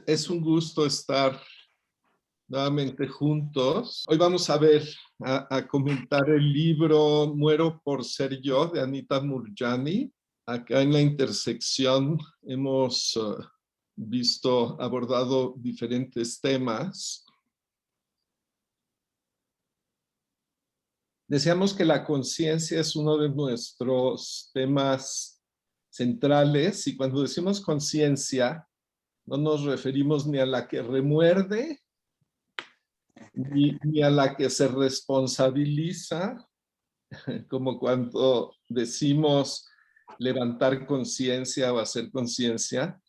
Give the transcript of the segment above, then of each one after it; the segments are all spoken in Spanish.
Es un gusto estar nuevamente juntos. Hoy vamos a comentar el libro Muero por ser yo de Anita Moorjani. Acá en la intersección hemos abordado diferentes temas. Decíamos que la conciencia es uno de nuestros temas centrales y cuando decimos conciencia no nos referimos ni a la que remuerde ni a la que se responsabiliza, como cuando decimos levantar conciencia o hacer conciencia,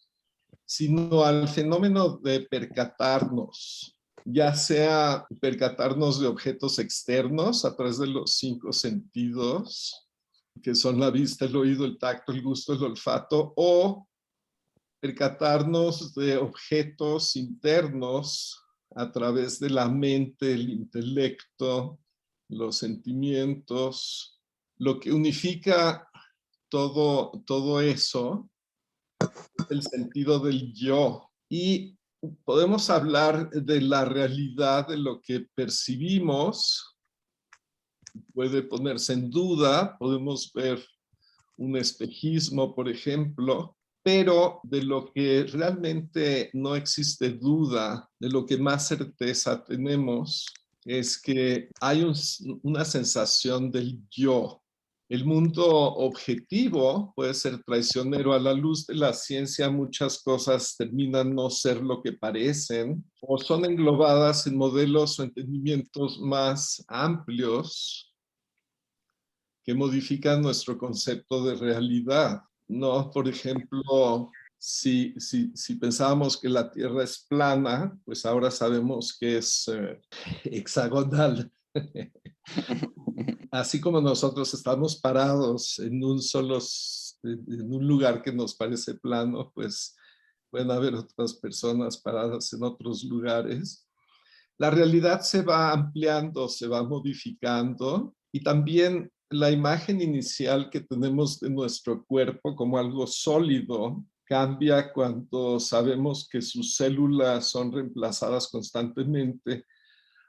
sino al fenómeno de percatarnos, ya sea percatarnos de objetos externos a través de los 5 sentidos, que son la vista, el oído, el tacto, el gusto, el olfato, o percatarnos de objetos internos a través de la mente, el intelecto, los sentimientos, lo que unifica todo eso, el sentido del yo. Y podemos hablar de la realidad de lo que percibimos, puede ponerse en duda, podemos ver un espejismo, por ejemplo, pero de lo que realmente no existe duda, de lo que más certeza tenemos, es que hay una sensación del yo. El mundo objetivo puede ser traicionero. A la luz de la ciencia, muchas cosas terminan no ser lo que parecen o son englobadas en modelos o entendimientos más amplios que modifican nuestro concepto de realidad, ¿no? Por ejemplo, si pensábamos que la Tierra es plana, pues ahora sabemos que es hexagonal. Así como nosotros estamos parados en un lugar que nos parece plano, pues pueden haber otras personas paradas en otros lugares. La realidad se va ampliando, se va modificando y también la imagen inicial que tenemos de nuestro cuerpo como algo sólido cambia cuando sabemos que sus células son reemplazadas constantemente.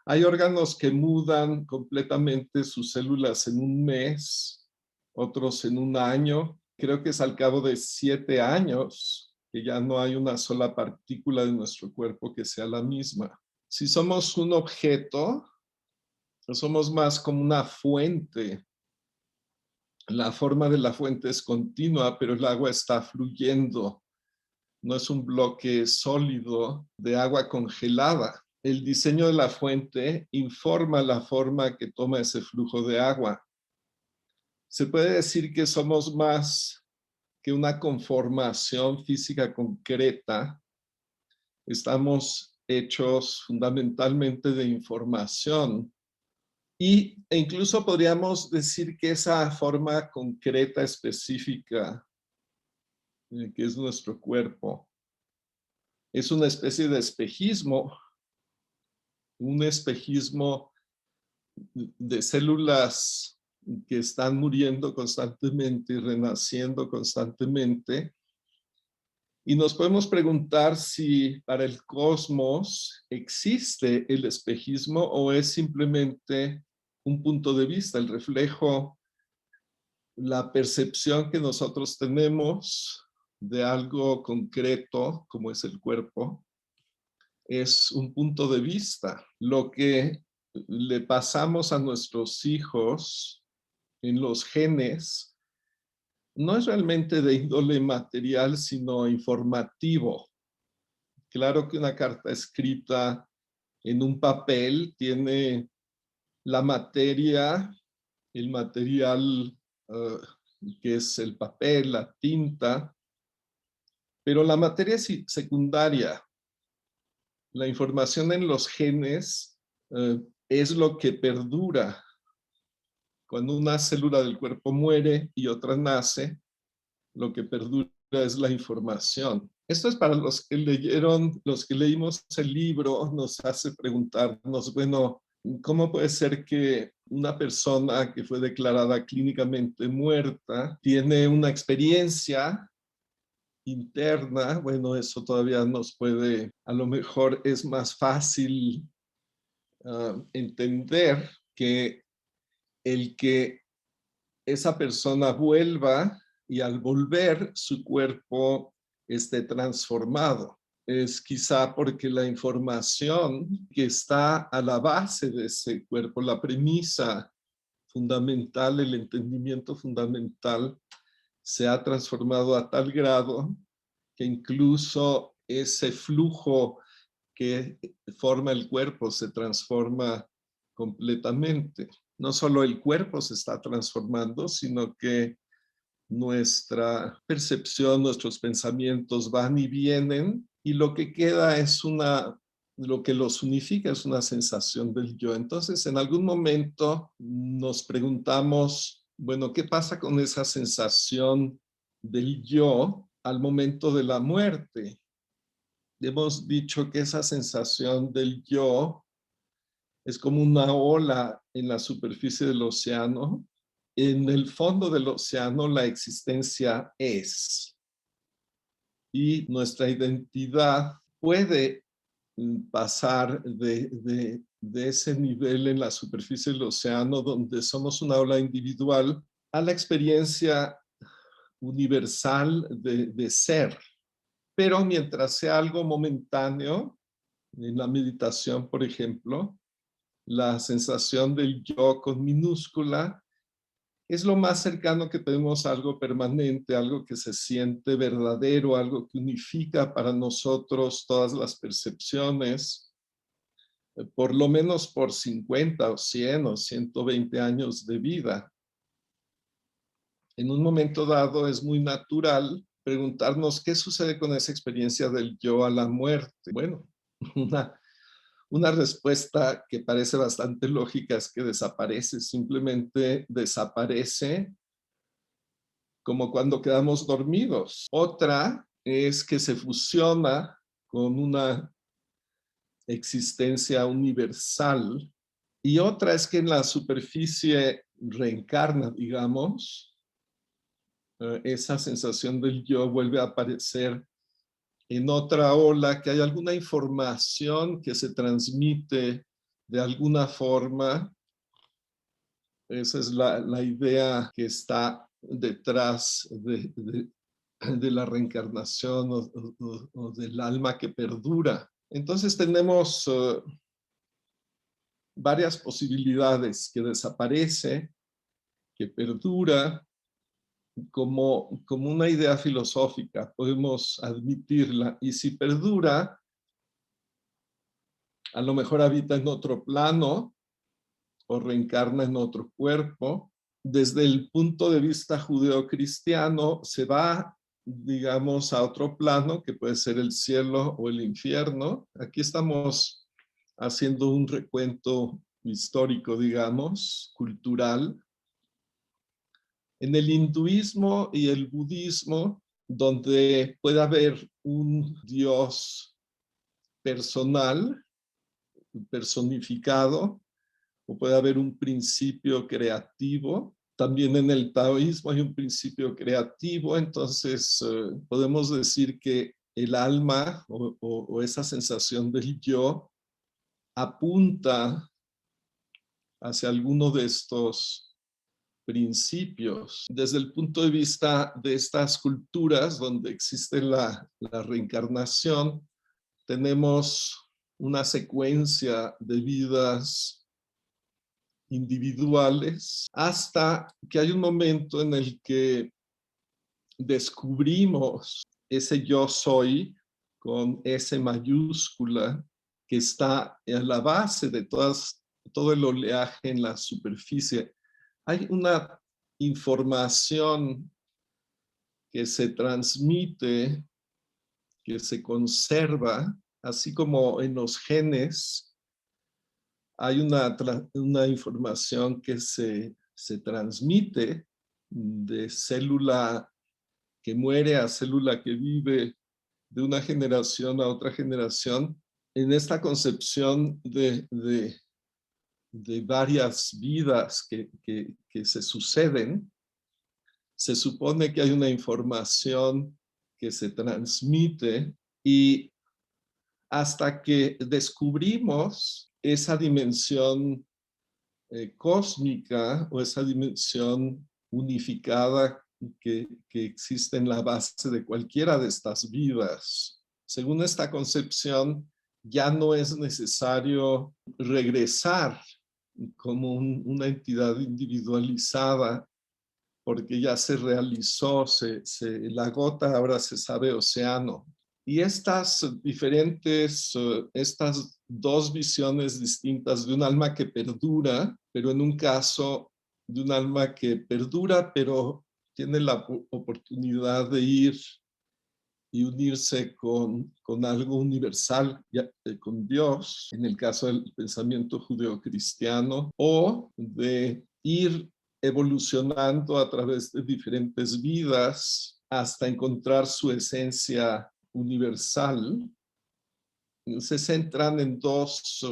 Hay órganos que mudan completamente sus células en un mes, otros en un año. Creo que es al cabo de 7 años que ya no hay una sola partícula de nuestro cuerpo que sea la misma. Si somos un objeto, somos más como una fuente. La forma de la fuente es continua, pero el agua está fluyendo. No es un bloque sólido de agua congelada. El diseño de la fuente informa la forma que toma ese flujo de agua. Se puede decir que somos más que una conformación física concreta. Estamos hechos fundamentalmente de información. E incluso podríamos decir que esa forma concreta, específica, que es nuestro cuerpo, es una especie de espejismo, un espejismo de células que están muriendo constantemente y renaciendo constantemente. Y nos podemos preguntar si para el cosmos existe el espejismo o es simplemente un punto de vista, el reflejo, la percepción que nosotros tenemos de algo concreto, como es el cuerpo, es un punto de vista. Lo que le pasamos a nuestros hijos en los genes no es realmente de índole material, sino informativo. Claro que una carta escrita en un papel tiene la materia, el material que es el papel, la tinta, pero la materia es secundaria. La información en los genes es lo que perdura. Cuando una célula del cuerpo muere y otra nace, lo que perdura es la información. Esto es para los que los que leímos el libro, nos hace preguntarnos, bueno, ¿cómo puede ser que una persona que fue declarada clínicamente muerta tiene una experiencia interna, bueno, eso todavía nos puede, a lo mejor es más fácil entender que el que esa persona vuelva y al volver su cuerpo esté transformado. Es quizá porque la información que está a la base de ese cuerpo, la premisa fundamental, el entendimiento fundamental, se ha transformado a tal grado que incluso ese flujo que forma el cuerpo se transforma completamente. No solo el cuerpo se está transformando, sino que nuestra percepción, nuestros pensamientos van y vienen y lo que queda es lo que los unifica es una sensación del yo. Entonces, en algún momento nos preguntamos, bueno, ¿qué pasa con esa sensación del yo al momento de la muerte? Hemos dicho que esa sensación del yo es como una ola en la superficie del océano. En el fondo del océano la existencia es. Y nuestra identidad puede pasar de ese nivel en la superficie del océano, donde somos una ola individual, a la experiencia universal de ser. Pero mientras sea algo momentáneo, en la meditación, por ejemplo, la sensación del yo con minúscula es lo más cercano que tenemos a algo permanente, algo que se siente verdadero, algo que unifica para nosotros todas las percepciones, por lo menos por 50 o 100 o 120 años de vida. En un momento dado es muy natural preguntarnos qué sucede con esa experiencia del yo a la muerte. Bueno, una respuesta que parece bastante lógica es que desaparece, simplemente desaparece como cuando quedamos dormidos. Otra es que se fusiona con una existencia universal y otra es que en la superficie reencarna, digamos, esa sensación del yo vuelve a aparecer en otra ola, que hay alguna información que se transmite de alguna forma. Esa es la idea que está detrás de la reencarnación o del alma que perdura. Entonces tenemos varias posibilidades: que desaparece, que perdura, como una idea filosófica, podemos admitirla. Y si perdura, a lo mejor habita en otro plano o reencarna en otro cuerpo. Desde el punto de vista judeocristiano, se va, digamos, a otro plano, que puede ser el cielo o el infierno. Aquí estamos haciendo un recuento histórico, digamos, cultural. En el hinduismo y el budismo, donde puede haber un Dios personal, personificado, o puede haber un principio creativo. También en el taoísmo hay un principio creativo, entonces podemos decir que el alma o esa sensación del yo apunta hacia alguno de estos principios. Desde el punto de vista de estas culturas donde existe la reencarnación, tenemos una secuencia de vidas individuales hasta que hay un momento en el que descubrimos ese yo soy con S mayúscula que está a la base de todo el oleaje en la superficie. Hay una información que se transmite, que se conserva, así como en los genes hay una información que se transmite de célula que muere a célula que vive, de una generación a otra generación. En esta concepción de varias vidas que se suceden, se supone que hay una información que se transmite, y hasta que descubrimos esa dimensión cósmica o esa dimensión unificada que existe en la base de cualquiera de estas vidas. Según esta concepción, ya no es necesario regresar como una entidad individualizada, porque ya se realizó, la gota ahora se sabe océano. Y estas dos visiones distintas de un alma que perdura, pero en un caso de un alma que perdura, pero tiene la oportunidad de ir y unirse con algo universal, con Dios, en el caso del pensamiento judeocristiano, o de ir evolucionando a través de diferentes vidas hasta encontrar su esencia universal. Se centran en dos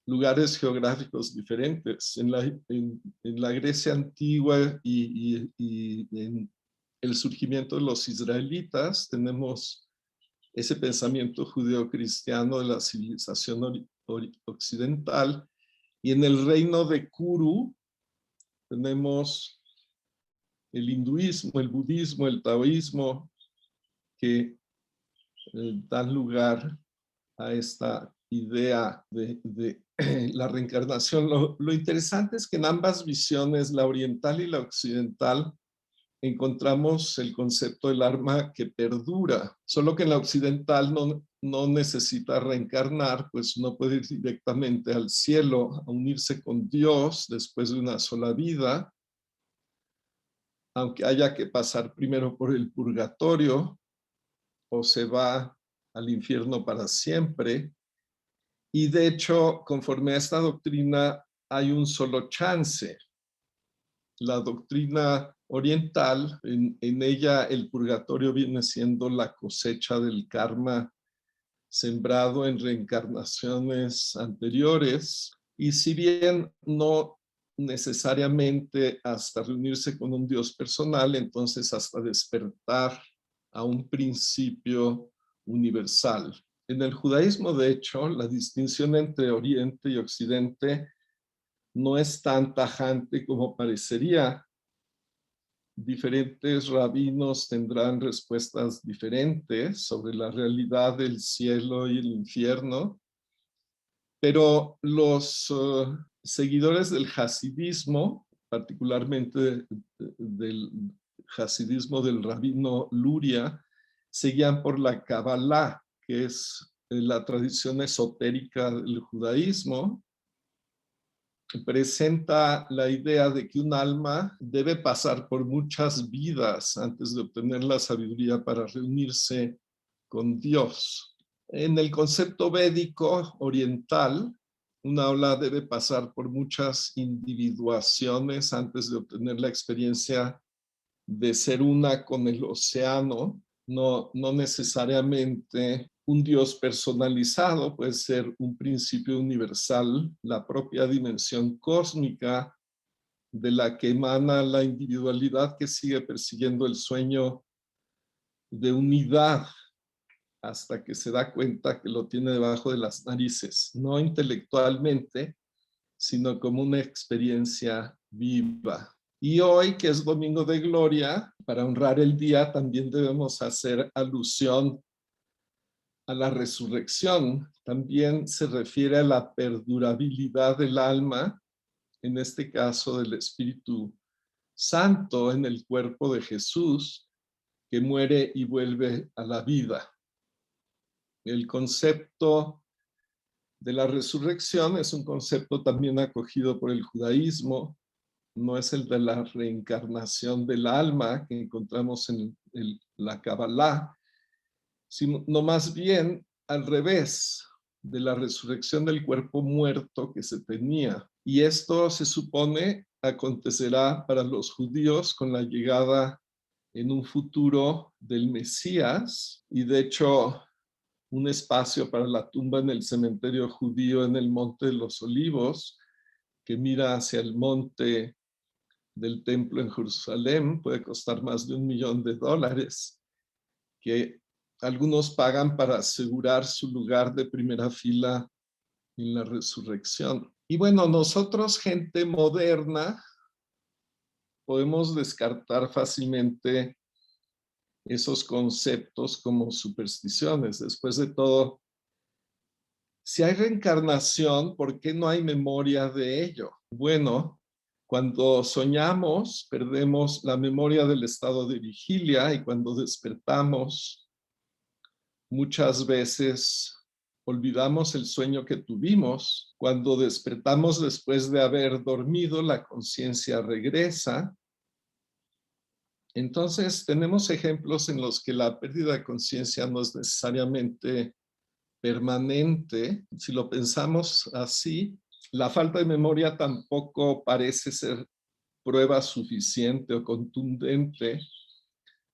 lugares geográficos diferentes. En la Grecia antigua y en el surgimiento de los israelitas, tenemos ese pensamiento judeocristiano de la civilización occidental, y en el reino de Kuru tenemos el hinduismo, el budismo, el taoísmo, que dan lugar a esta idea de la reencarnación. Lo interesante es que en ambas visiones, la oriental y la occidental, encontramos el concepto del alma que perdura, solo que en la occidental no necesita reencarnar, pues no puede ir directamente al cielo a unirse con Dios después de una sola vida, aunque haya que pasar primero por el purgatorio o se va al infierno para siempre. Y de hecho, conforme a esta doctrina, hay un solo chance. La doctrina oriental, en ella el purgatorio viene siendo la cosecha del karma sembrado en reencarnaciones anteriores, y si bien no necesariamente hasta reunirse con un Dios personal, entonces hasta despertar a un principio universal. En el judaísmo, de hecho, la distinción entre Oriente y Occidente no es tan tajante como parecería. Diferentes rabinos tendrán respuestas diferentes sobre la realidad del cielo y el infierno, pero los seguidores del hasidismo, particularmente del hasidismo del rabino Luria, seguían por la Kabbalah, que es la tradición esotérica del judaísmo. Presenta la idea de que un alma debe pasar por muchas vidas antes de obtener la sabiduría para reunirse con Dios. En el concepto védico oriental, un alma debe pasar por muchas individuaciones antes de obtener la experiencia de ser una con el océano. No necesariamente un Dios personalizado, puede ser un principio universal, la propia dimensión cósmica de la que emana la individualidad que sigue persiguiendo el sueño de unidad hasta que se da cuenta que lo tiene debajo de las narices, no intelectualmente, sino como una experiencia viva. Y hoy, que es Domingo de Gloria, para honrar el día, también debemos hacer alusión a la resurrección. También se refiere a la perdurabilidad del alma, en este caso del Espíritu Santo en el cuerpo de Jesús, que muere y vuelve a la vida. El concepto de la resurrección es un concepto también acogido por el judaísmo. No es el de la reencarnación del alma que encontramos en la Kabbalah, sino más bien al revés, de la resurrección del cuerpo muerto que se tenía. Y esto se supone acontecerá para los judíos con la llegada en un futuro del Mesías, y de hecho un espacio para la tumba en el cementerio judío en el Monte de los Olivos, que mira hacia el monte del templo en Jerusalén, puede costar más de $1.000.000. que algunos pagan para asegurar su lugar de primera fila en la resurrección. Y bueno, nosotros, gente moderna, podemos descartar fácilmente esos conceptos como supersticiones. Después de todo, si hay reencarnación, ¿por qué no hay memoria de ello? Bueno, cuando soñamos, perdemos la memoria del estado de vigilia, y cuando despertamos, muchas veces olvidamos el sueño que tuvimos. Cuando despertamos después de haber dormido, la conciencia regresa. Entonces, tenemos ejemplos en los que la pérdida de conciencia no es necesariamente permanente. Si lo pensamos así, la falta de memoria tampoco parece ser prueba suficiente o contundente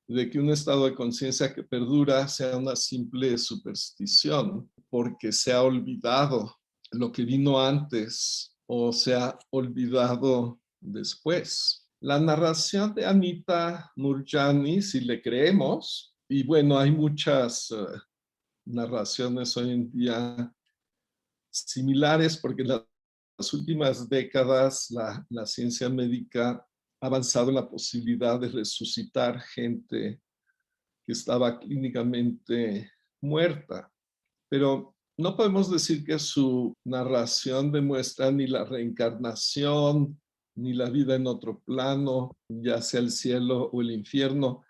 de que un estado de conciencia que perdura sea una simple superstición, porque se ha olvidado lo que vino antes o se ha olvidado después. La narración de Anita Moorjani, si le creemos, y bueno, hay muchas narraciones hoy en día similares, porque en las últimas décadas la ciencia médica ha avanzado en la posibilidad de resucitar gente que estaba clínicamente muerta. Pero no podemos decir que su narración demuestra ni la reencarnación, ni la vida en otro plano, ya sea el cielo o el infierno.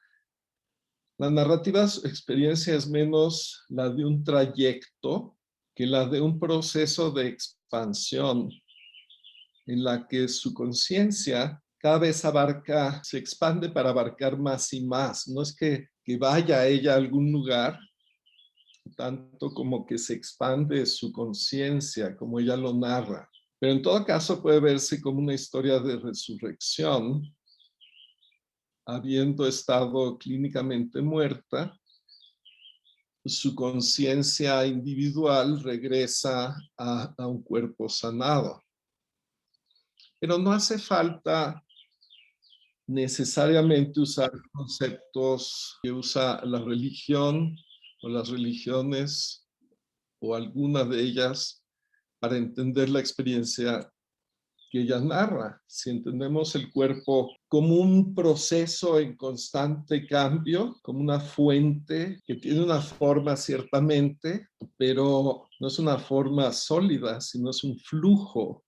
La narrativa experiencia es menos la de un trayecto que la de un proceso de expansión en la que su conciencia cada vez se expande para abarcar más y más. No es que vaya ella a algún lugar, tanto como que se expande su conciencia, como ella lo narra. Pero en todo caso puede verse como una historia de resurrección, habiendo estado clínicamente muerta. Su conciencia individual regresa a un cuerpo sanado. Pero no hace falta necesariamente usar conceptos que usa la religión o las religiones o alguna de ellas para entender la experiencia que ella narra. Si entendemos el cuerpo como un proceso en constante cambio, como una fuente que tiene una forma ciertamente, pero no es una forma sólida, sino es un flujo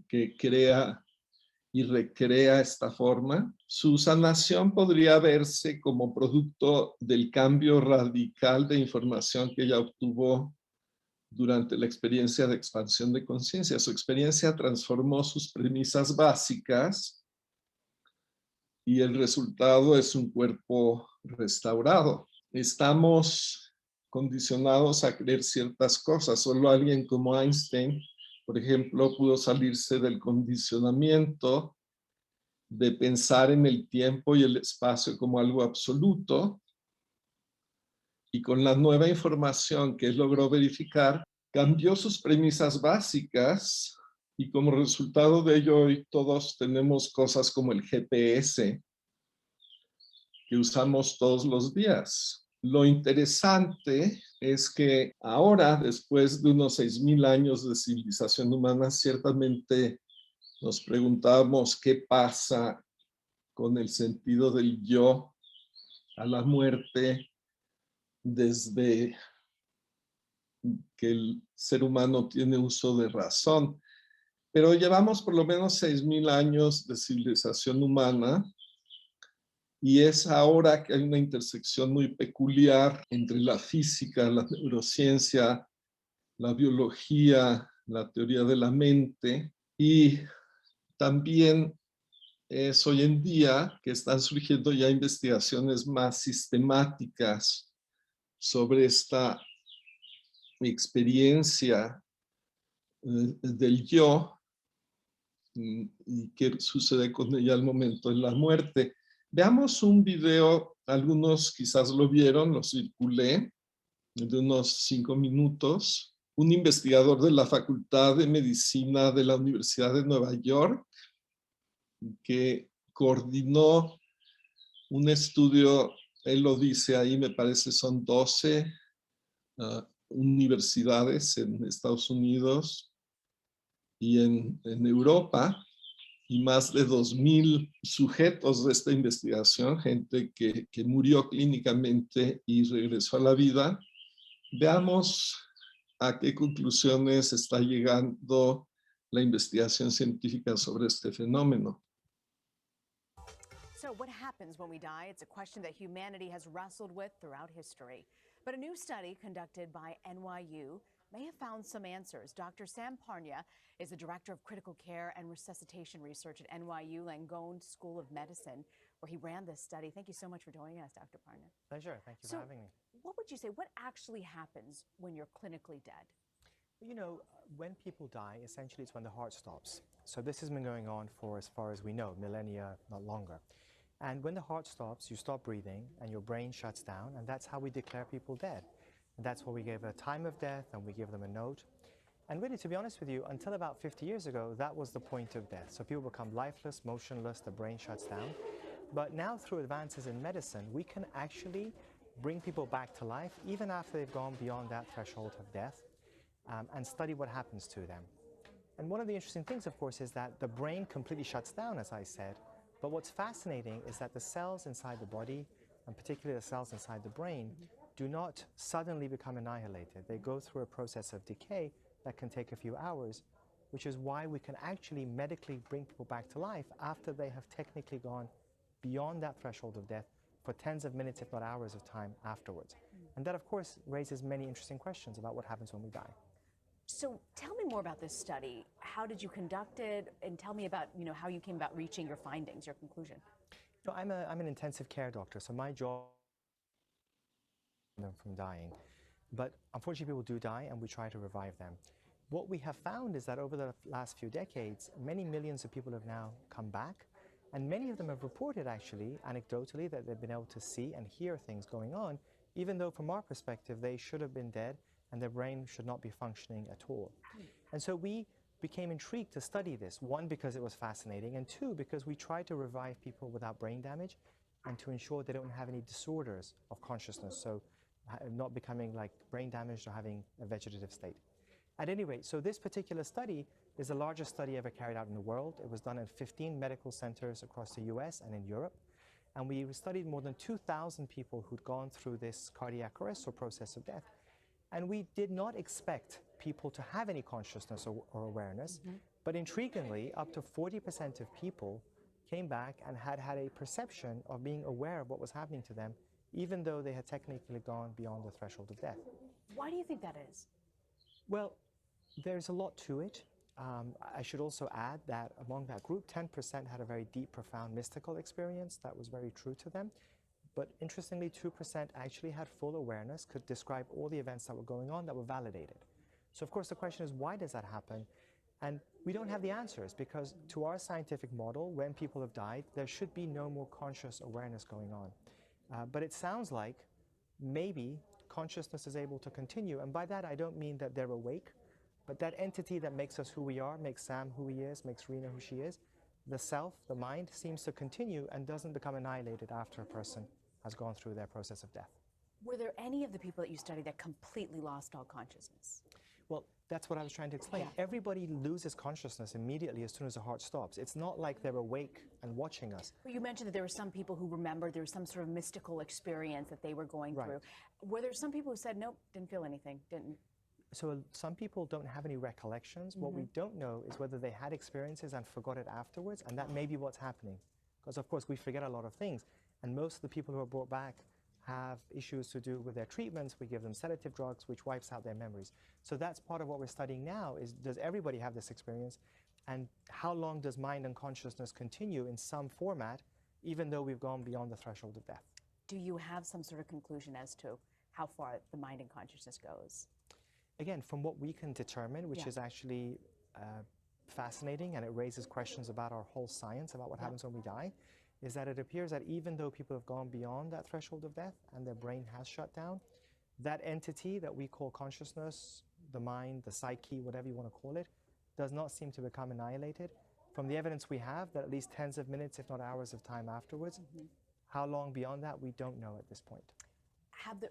que crea y recrea esta forma, su sanación podría verse como producto del cambio radical de información que ella obtuvo durante la experiencia de expansión de conciencia. Su experiencia transformó sus premisas básicas y el resultado es un cuerpo restaurado. Estamos condicionados a creer ciertas cosas. Solo alguien como Einstein, por ejemplo, pudo salirse del condicionamiento de pensar en el tiempo y el espacio como algo absoluto, y con la nueva información que él logró verificar, cambió sus premisas básicas, y como resultado de ello hoy todos tenemos cosas como el GPS que usamos todos los días. Lo interesante es que ahora, después de unos 6,000 años de civilización humana, ciertamente nos preguntamos qué pasa con el sentido del yo a la muerte desde que el ser humano tiene uso de razón. Pero llevamos por lo menos 6,000 años de civilización humana, y es ahora que hay una intersección muy peculiar entre la física, la neurociencia, la biología, la teoría de la mente, y también es hoy en día que están surgiendo ya investigaciones más sistemáticas sobre esta experiencia del yo y qué sucede con ella al momento de la muerte. Veamos un video, algunos quizás lo vieron, lo circulé, de unos 5 minutos. Un investigador de la Facultad de Medicina de la Universidad de Nueva York que coordinó un estudio él lo dice ahí, me parece son 12 universidades en Estados Unidos y en Europa, y más de 2,000 sujetos de esta investigación, gente que murió clínicamente y regresó a la vida. Veamos a qué conclusiones está llegando la investigación científica sobre este fenómeno. So, what happens when we die? It's a question that humanity has wrestled with throughout history. But a new study conducted by NYU may have found some answers. Dr. Sam Parnia is the director of critical care and resuscitation research at NYU Langone School of Medicine, where he ran this study. Thank you so much for joining us, Dr. Parnia. Pleasure. Thank you for having me. What would you say? What actually happens when you're clinically dead? You know, when people die, essentially it's when the heart stops. So this has been going on for as far as we know, millennia, not longer. And when the heart stops, you stop breathing and your brain shuts down, and that's how we declare people dead. And that's why we give a time of death and we give them a note. And really, to be honest with you, until about 50 years ago, that was the point of death. So people become lifeless, motionless, the brain shuts down. But now through advances in medicine, we can actually bring people back to life even after they've gone beyond that threshold of death, and study what happens to them. And one of the interesting things, of course, is that the brain completely shuts down, as I said. But what's fascinating is that the cells inside the body, and particularly the cells inside the brain, do not suddenly become annihilated. They go through a process of decay that can take a few hours, which is why we can actually medically bring people back to life after they have technically gone beyond that threshold of death for tens of minutes, if not hours of time afterwards. And that, of course, raises many interesting questions about what happens when we die. So tell me more about this study. How did you conduct it? And tell me about, how you came about reaching your findings, your conclusion. You know, I'm an intensive care doctor, so my job is them from dying. But unfortunately, people do die, and we try to revive them. What we have found is that over the last few decades, many millions of people have now come back, and many of them have reported, actually, anecdotally, that they've been able to see and hear things going on, even though from our perspective, they should have been dead and their brain should not be functioning at all. And so we became intrigued to study this, one, because it was fascinating, and two, because we tried to revive people without brain damage and to ensure they don't have any disorders of consciousness, so not becoming like brain damaged or having a vegetative state. At any rate, so this particular study is the largest study ever carried out in the world. It was done in 15 medical centers across the US and in Europe. And we studied more than 2,000 people who'd gone through this cardiac arrest or process of death. And we did not expect people to have any consciousness or awareness, but intriguingly, up to 40% of people came back and had a perception of being aware of what was happening to them, even though they had technically gone beyond the threshold of death. Why do you think that is? Well, there's a lot to it. I should also add that among that group, 10% had a very deep, profound mystical experience that was very true to them. But interestingly, 2% actually had full awareness, could describe all the events that were going on that were validated. So of course the question is, why does that happen? And we don't have the answers, because to our scientific model, when people have died, there should be no more conscious awareness going on. But it sounds like maybe consciousness is able to continue. And by that, I don't mean that they're awake, but that entity that makes us who we are, makes Sam who he is, makes Rena who she is, the self, the mind, seems to continue and doesn't become annihilated after a person has gone through their process of death. Were there any of the people that you studied that completely lost all consciousness? Well, that's what I was trying to explain. Yeah. Everybody loses consciousness immediately as soon as the heart stops. It's not like they're awake and watching us. Well, you mentioned that there were some people who remembered there was some sort of mystical experience that they were going through. Were there some people who said, nope, didn't feel anything, didn't? So some people don't have any recollections. What we don't know is whether they had experiences and forgot it afterwards, and that may be what's happening. Because of course we forget a lot of things, and most of the people who are brought back have issues to do with their treatments. We give them sedative drugs, which wipes out their memories. So that's part of what we're studying now, is does everybody have this experience? And how long does mind and consciousness continue in some format, even though we've gone beyond the threshold of death? Do you have some sort of conclusion as to how far the mind and consciousness goes? Again, from what we can determine, which is actually fascinating, and it raises questions about our whole science, about what happens when we die, is that it appears that even though people have gone beyond that threshold of death and their brain has shut down, that entity that we call consciousness, the mind, the psyche, whatever you want to call it, does not seem to become annihilated. From the evidence we have, that at least tens of minutes, if not hours of time afterwards, How long beyond that, we don't know at this point.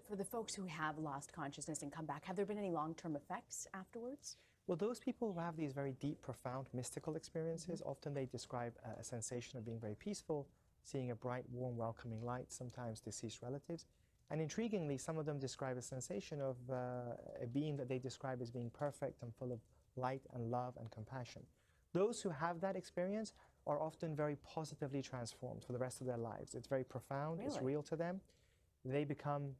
For the folks who have lost consciousness and come back, have there been any long-term effects afterwards? Well, those people who have these very deep, profound, mystical experiences, often they describe a sensation of being very peaceful, seeing a bright, warm, welcoming light, sometimes deceased relatives. And intriguingly, some of them describe a sensation of a being that they describe as being perfect and full of light and love and compassion. Those who have that experience are often very positively transformed for the rest of their lives. It's very profound, Really? it's real to them. They become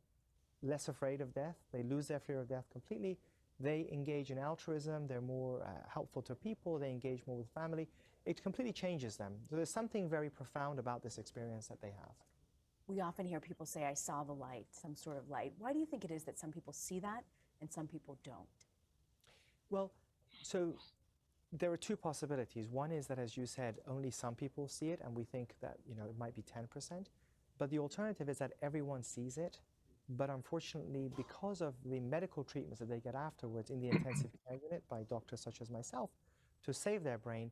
less afraid of death, they lose their fear of death completely. They engage in altruism, they're more helpful to people, they engage more with family. It completely changes them. So there's something very profound about this experience that they have. We often hear people say, I saw the light, some sort of light. Why do you think it is that some people see that and some people don't? Well, so there are two possibilities. One is that, as you said, only some people see it, and we think that it might be 10%. But the alternative is that everyone sees it, but unfortunately, because of the medical treatments that they get afterwards in the intensive care unit by doctors such as myself, to save their brain,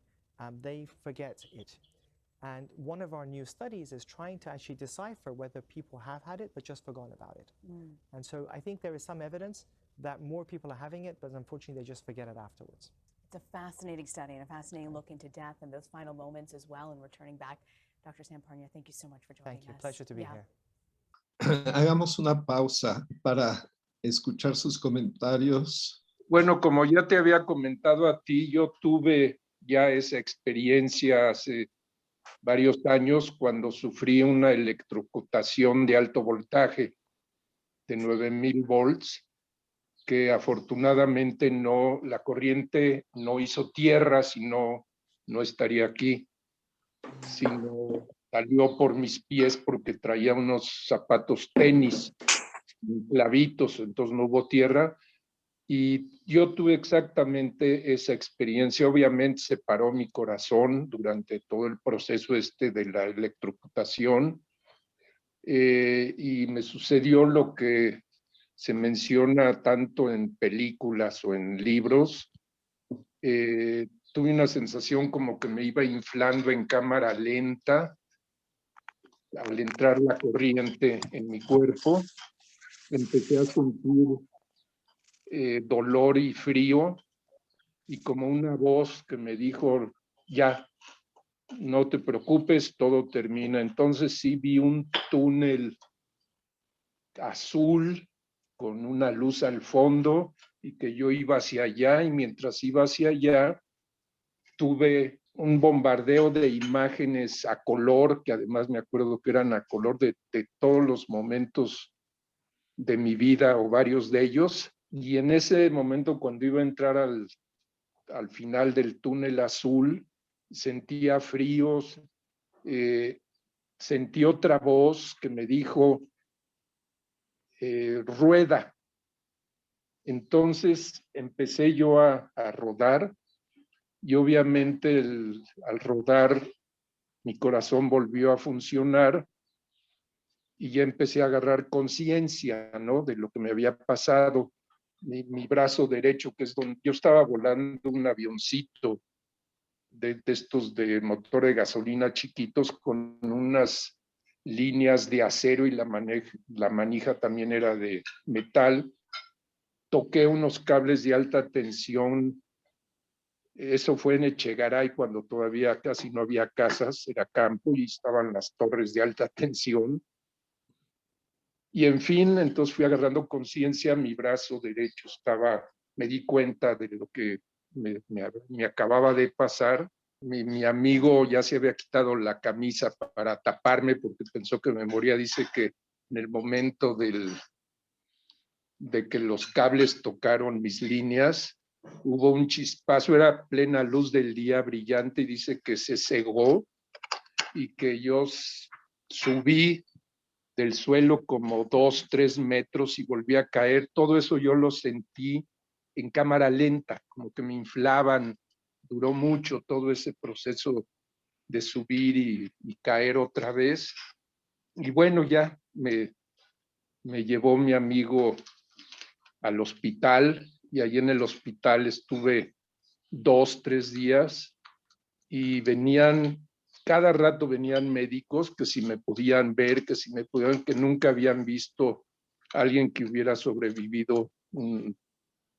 they forget it. And one of our new studies is trying to actually decipher whether people have had it but just forgotten about it. And so I think there is some evidence that more people are having it, but unfortunately they just forget it afterwards. It's a fascinating study and a fascinating look into death and those final moments as well and returning back. Dr. Sam Parnia, thank you so much for joining us. Thank you. Pleasure to be here. Hagamos una pausa para escuchar sus comentarios. Bueno, como ya te había comentado a ti, yo tuve ya esa experiencia hace varios años cuando sufrí una electrocutación de alto voltaje de 9,000 volts, que afortunadamente la corriente no hizo tierra, sino no estaría aquí, sino salió por mis pies porque traía unos zapatos tenis, clavitos, entonces no hubo tierra. Y yo tuve exactamente esa experiencia. Obviamente se paró mi corazón durante todo el proceso de la electrocutación y me sucedió lo que se menciona tanto en películas o en libros. Tuve una sensación como que me iba inflando en cámara lenta al entrar la corriente en mi cuerpo. Empecé a sentir dolor y frío y como una voz que me dijo, ya, no te preocupes, todo termina. Entonces sí vi un túnel azul con una luz al fondo y que yo iba hacia allá, y mientras iba hacia allá tuve un bombardeo de imágenes a color, que además me acuerdo que eran a color de todos los momentos de mi vida o varios de ellos. Y en ese momento, cuando iba a entrar al final del túnel azul, sentía fríos, sentí otra voz que me dijo, rueda. Entonces empecé yo a rodar y obviamente al rodar mi corazón volvió a funcionar y ya empecé a agarrar conciencia, ¿no?, de lo que me había pasado. Mi brazo derecho, que es donde yo estaba volando un avioncito de estos de motor de gasolina chiquitos con unas líneas de acero y la manija también era de metal. Toqué unos cables de alta tensión. Eso fue en Echegaray, cuando todavía casi no había casas, era campo y estaban las torres de alta tensión. Y en fin, entonces fui agarrando conciencia, mi brazo derecho me di cuenta de lo que me acababa de pasar. Mi amigo ya se había quitado la camisa para taparme porque pensó que me moría. Dice que en el momento de que los cables tocaron mis líneas, hubo un chispazo, era plena luz del día brillante, y dice que se cegó y que yo subí del suelo como 2, 3 metros y volví a caer. Todo eso yo lo sentí en cámara lenta, como que me inflaban. Duró mucho todo ese proceso de subir y caer otra vez. Y bueno, ya me llevó mi amigo al hospital y allí en el hospital estuve 2, 3 días y venían cada rato venían médicos que si me podían ver, que si me podían, que nunca habían visto a alguien que hubiera sobrevivido un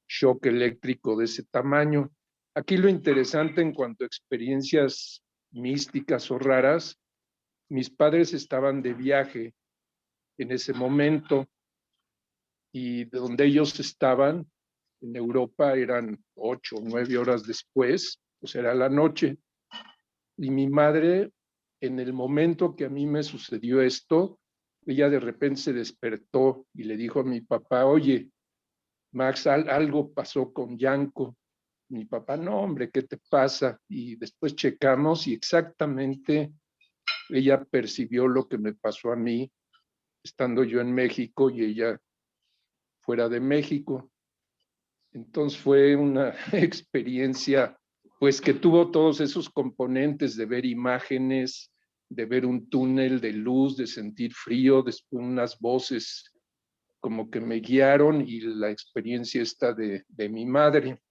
shock eléctrico de ese tamaño. Aquí lo interesante en cuanto a experiencias místicas o raras, mis padres estaban de viaje en ese momento y de donde ellos estaban en Europa eran 8 o 9 horas después, pues era la noche. Y mi madre, en el momento que a mí me sucedió esto, ella de repente se despertó y le dijo a mi papá, oye, Max, algo pasó con Yanko. Mi papá, no, hombre, ¿qué te pasa? Y después checamos y exactamente ella percibió lo que me pasó a mí, estando yo en México y ella fuera de México. Entonces fue una experiencia, pues que tuvo todos esos componentes de ver imágenes, de ver un túnel de luz, de sentir frío, después unas voces como que me guiaron y la experiencia esta de mi madre.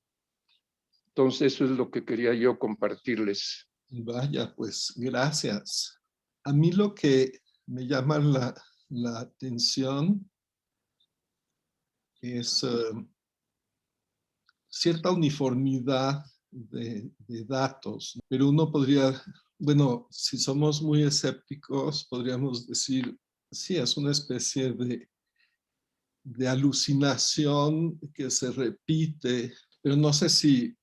Entonces eso es lo que quería yo compartirles. Vaya, pues gracias. A mí lo que me llama la atención es cierta uniformidad de datos, pero uno podría, bueno, si somos muy escépticos, podríamos decir, sí, es una especie de alucinación que se repite, pero no sé si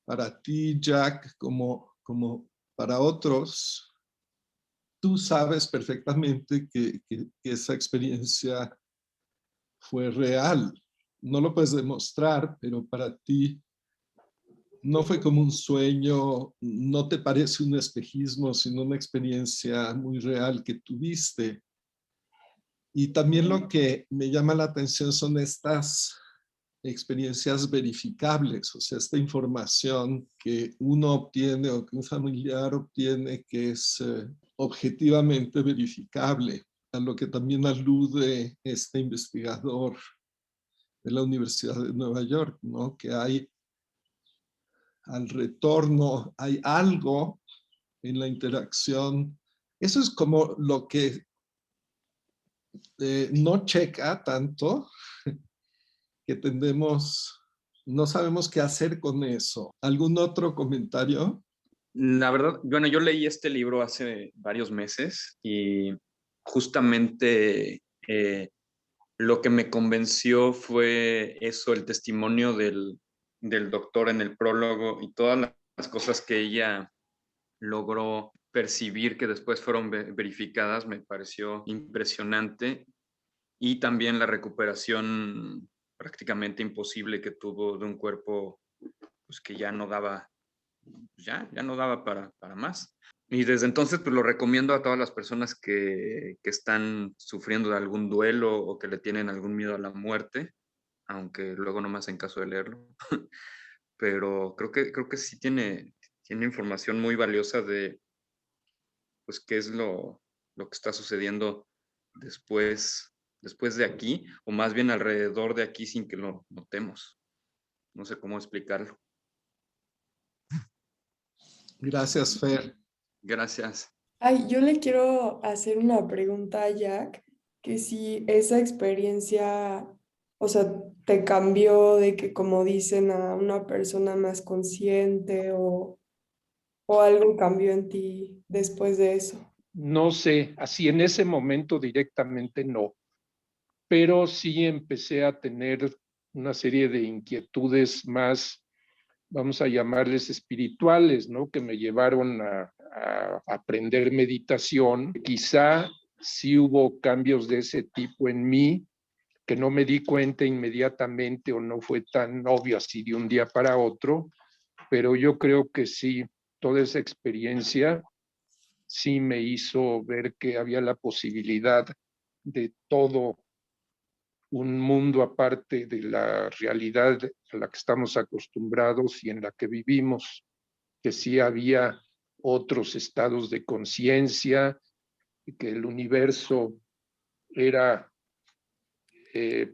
para ti, Jack, como para otros, tú sabes perfectamente que esa experiencia fue real. No lo puedes demostrar, pero para ti no fue como un sueño, no te parece un espejismo, sino una experiencia muy real que tuviste. Y también lo que me llama la atención son estas experiencias verificables, o sea, esta información que uno obtiene o que un familiar obtiene que es objetivamente verificable, a lo que también alude este investigador de la Universidad de Nueva York, ¿no? Que hay al retorno, hay algo en la interacción. Eso es como lo que no checa tanto, que tendemos, no sabemos qué hacer con eso. ¿Algún otro comentario? La verdad, bueno, yo leí este libro hace varios meses y justamente lo que me convenció fue eso, el testimonio del doctor en el prólogo y todas las cosas que ella logró percibir que después fueron verificadas, me pareció impresionante. Y también la recuperación prácticamente imposible que tuvo de un cuerpo pues, que ya no daba, ya no daba para más. Y desde entonces pues lo recomiendo a todas las personas que están sufriendo de algún duelo o que le tienen algún miedo a la muerte, aunque luego no me hacen caso de leerlo. Pero creo que sí tiene información muy valiosa de pues qué es lo que está sucediendo después de aquí, o más bien alrededor de aquí sin que lo notemos. No sé cómo explicarlo. Gracias, Fer. Gracias. Ay, yo le quiero hacer una pregunta a Jack, que si esa experiencia, o sea, te cambió de que, como dicen, a una persona más consciente o algo cambió en ti después de eso. No sé, así en ese momento directamente no, pero sí empecé a tener una serie de inquietudes más, vamos a llamarles espirituales, ¿no? Que me llevaron a aprender meditación. Quizá sí hubo cambios de ese tipo en mí, que no me di cuenta inmediatamente o no fue tan obvio así de un día para otro, pero yo creo que sí, toda esa experiencia sí me hizo ver que había la posibilidad de todo un mundo aparte de la realidad a la que estamos acostumbrados y en la que vivimos, que sí había otros estados de conciencia, que el universo era, que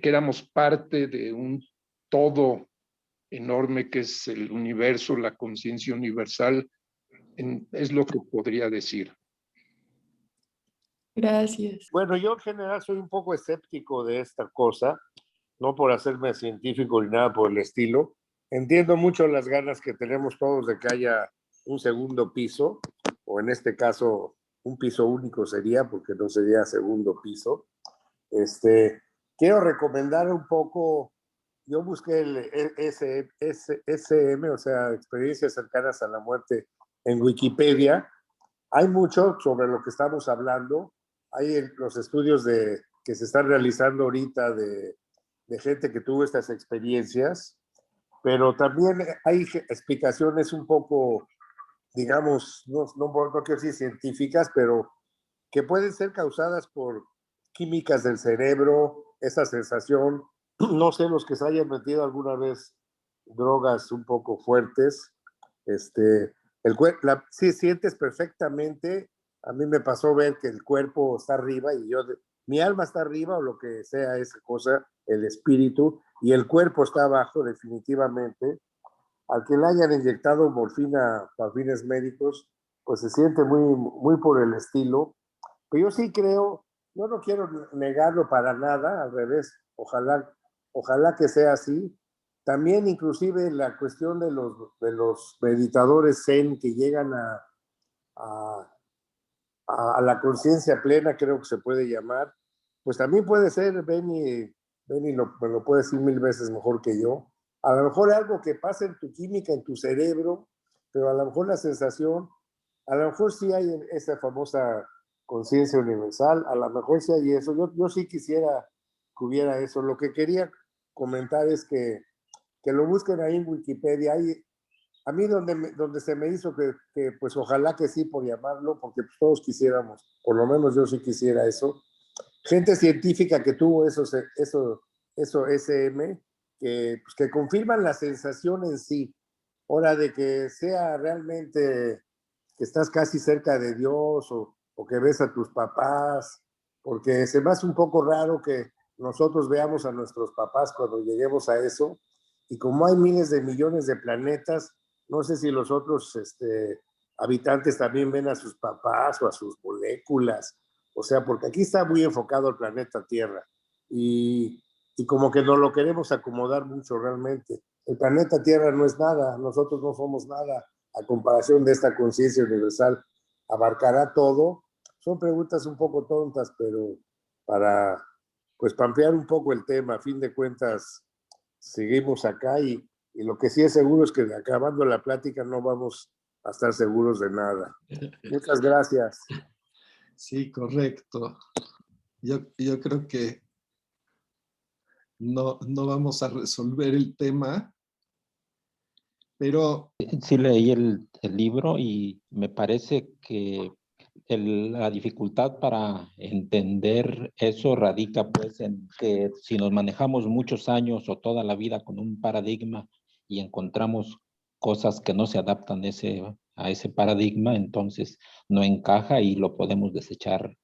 éramos parte de un todo enorme que es el universo, la conciencia universal, Es lo que podría decir. Gracias. Bueno, yo en general soy un poco escéptico de esta cosa, no por hacerme científico ni nada por el estilo. Entiendo mucho las ganas que tenemos todos de que haya un segundo piso, o en este caso un piso único sería, porque no sería segundo piso. Quiero recomendar un poco, yo busqué el SM, o sea, experiencias cercanas a la muerte en Wikipedia. Hay mucho sobre lo que estamos hablando. Hay los estudios que se están realizando ahorita de gente que tuvo estas experiencias, pero también hay explicaciones un poco, digamos, no quiero decir científicas, pero que pueden ser causadas por químicas del cerebro, esa sensación, no sé, los que se hayan metido alguna vez drogas un poco fuertes, sí sientes perfectamente. A mí me pasó ver que el cuerpo está arriba y mi alma está arriba o lo que sea esa cosa, el espíritu, y el cuerpo está abajo definitivamente. Al que le hayan inyectado morfina para fines médicos, pues se siente muy, muy por el estilo. Pero yo sí creo, yo no quiero negarlo para nada, al revés, ojalá que sea así. También inclusive la cuestión de los meditadores zen que llegan a la conciencia plena, creo que se puede llamar, pues también puede ser, Benny me lo puede decir 1000 veces mejor que yo, a lo mejor algo que pasa en tu química, en tu cerebro, pero a lo mejor la sensación, a lo mejor sí hay esa famosa conciencia universal, a lo mejor sí hay eso, yo sí quisiera que hubiera eso. Lo que quería comentar es que lo busquen ahí en Wikipedia. A mí donde se me hizo que pues ojalá que sí, por llamarlo, porque pues todos quisiéramos, por lo menos yo sí quisiera eso. Gente científica que tuvo eso SM, que confirman la sensación en sí. Ahora, de que sea realmente que estás casi cerca de Dios o que ves a tus papás, porque se me hace un poco raro que nosotros veamos a nuestros papás cuando lleguemos a eso, y como hay miles de millones de planetas, no sé si los otros habitantes también ven a sus papás o a sus moléculas, o sea, porque aquí está muy enfocado el planeta Tierra y como que no lo queremos acomodar mucho realmente. El planeta Tierra no es nada, nosotros no somos nada a comparación de esta conciencia universal. ¿Abarcará todo? Son preguntas un poco tontas, pero para ampliar un poco el tema, a fin de cuentas, seguimos acá y lo que sí es seguro es que acabando la plática no vamos a estar seguros de nada. Muchas gracias. Sí, correcto. Yo creo que no vamos a resolver el tema, pero... Sí leí el libro y me parece que la dificultad para entender eso radica pues en que si nos manejamos muchos años o toda la vida con un paradigma y encontramos cosas que no se adaptan a ese paradigma, entonces no encaja y lo podemos desechar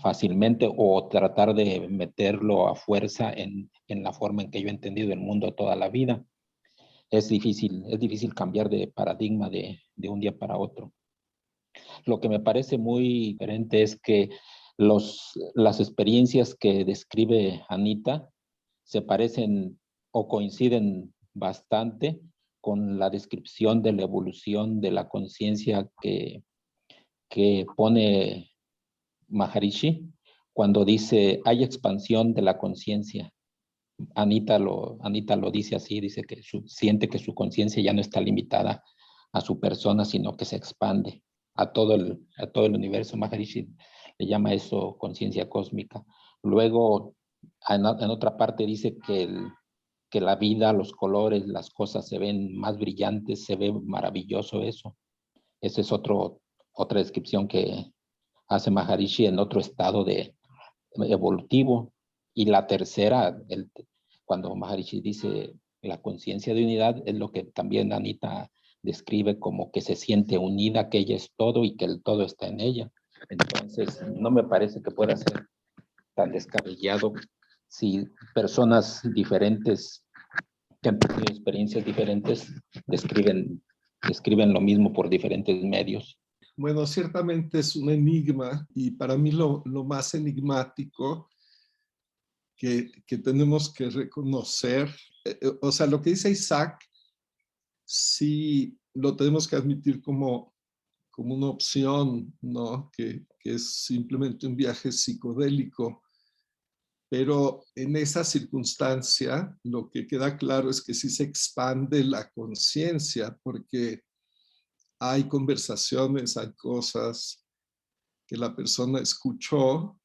fácilmente o tratar de meterlo a fuerza en la forma en que yo he entendido el mundo toda la vida. Es difícil cambiar de paradigma de un día para otro. Lo que me parece muy diferente es que las experiencias que describe Anita se parecen o coinciden bastante con la descripción de la evolución de la conciencia que pone Maharishi cuando dice hay expansión de la conciencia. Anita lo dice así, dice que siente que su conciencia ya no está limitada a su persona, sino que se expande a todo el universo. Maharishi le llama eso conciencia cósmica. Luego, en otra parte dice que la vida, los colores, las cosas se ven más brillantes, se ve maravilloso eso. Esa es otra descripción que hace Maharishi en otro estado evolutivo. Y la tercera, cuando Maharishi dice la conciencia de unidad, es lo que también Anita describe como que se siente unida, que ella es todo y que el todo está en ella. Entonces, no me parece que pueda ser tan descabellado si personas diferentes que han tenido experiencias diferentes describen describen lo mismo por diferentes medios. Bueno, ciertamente es un enigma y para mí lo más enigmático que tenemos que reconocer, o sea, lo que dice Isaac, sí lo tenemos que admitir como una opción, ¿no? Que es simplemente un viaje psicodélico. Pero en esa circunstancia, lo que queda claro es que sí se expande la conciencia, porque hay conversaciones, hay cosas que la persona escuchó,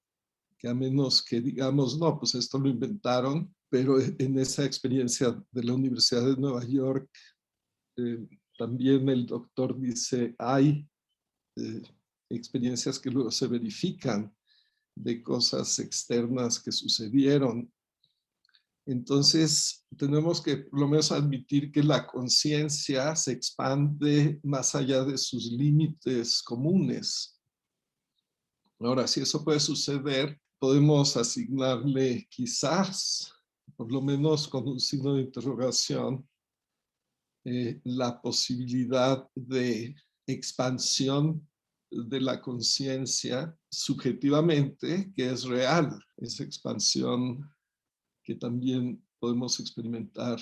que a menos que digamos, no, pues esto lo inventaron, pero en esa experiencia de la Universidad de Nueva York, también el doctor dice, hay experiencias que luego se verifican de cosas externas que sucedieron. Entonces, tenemos que por lo menos admitir que la conciencia se expande más allá de sus límites comunes. Ahora, si eso puede suceder, podemos asignarle quizás, por lo menos con un signo de interrogación, la posibilidad de expansión de la conciencia subjetivamente, que es real, esa expansión que también podemos experimentar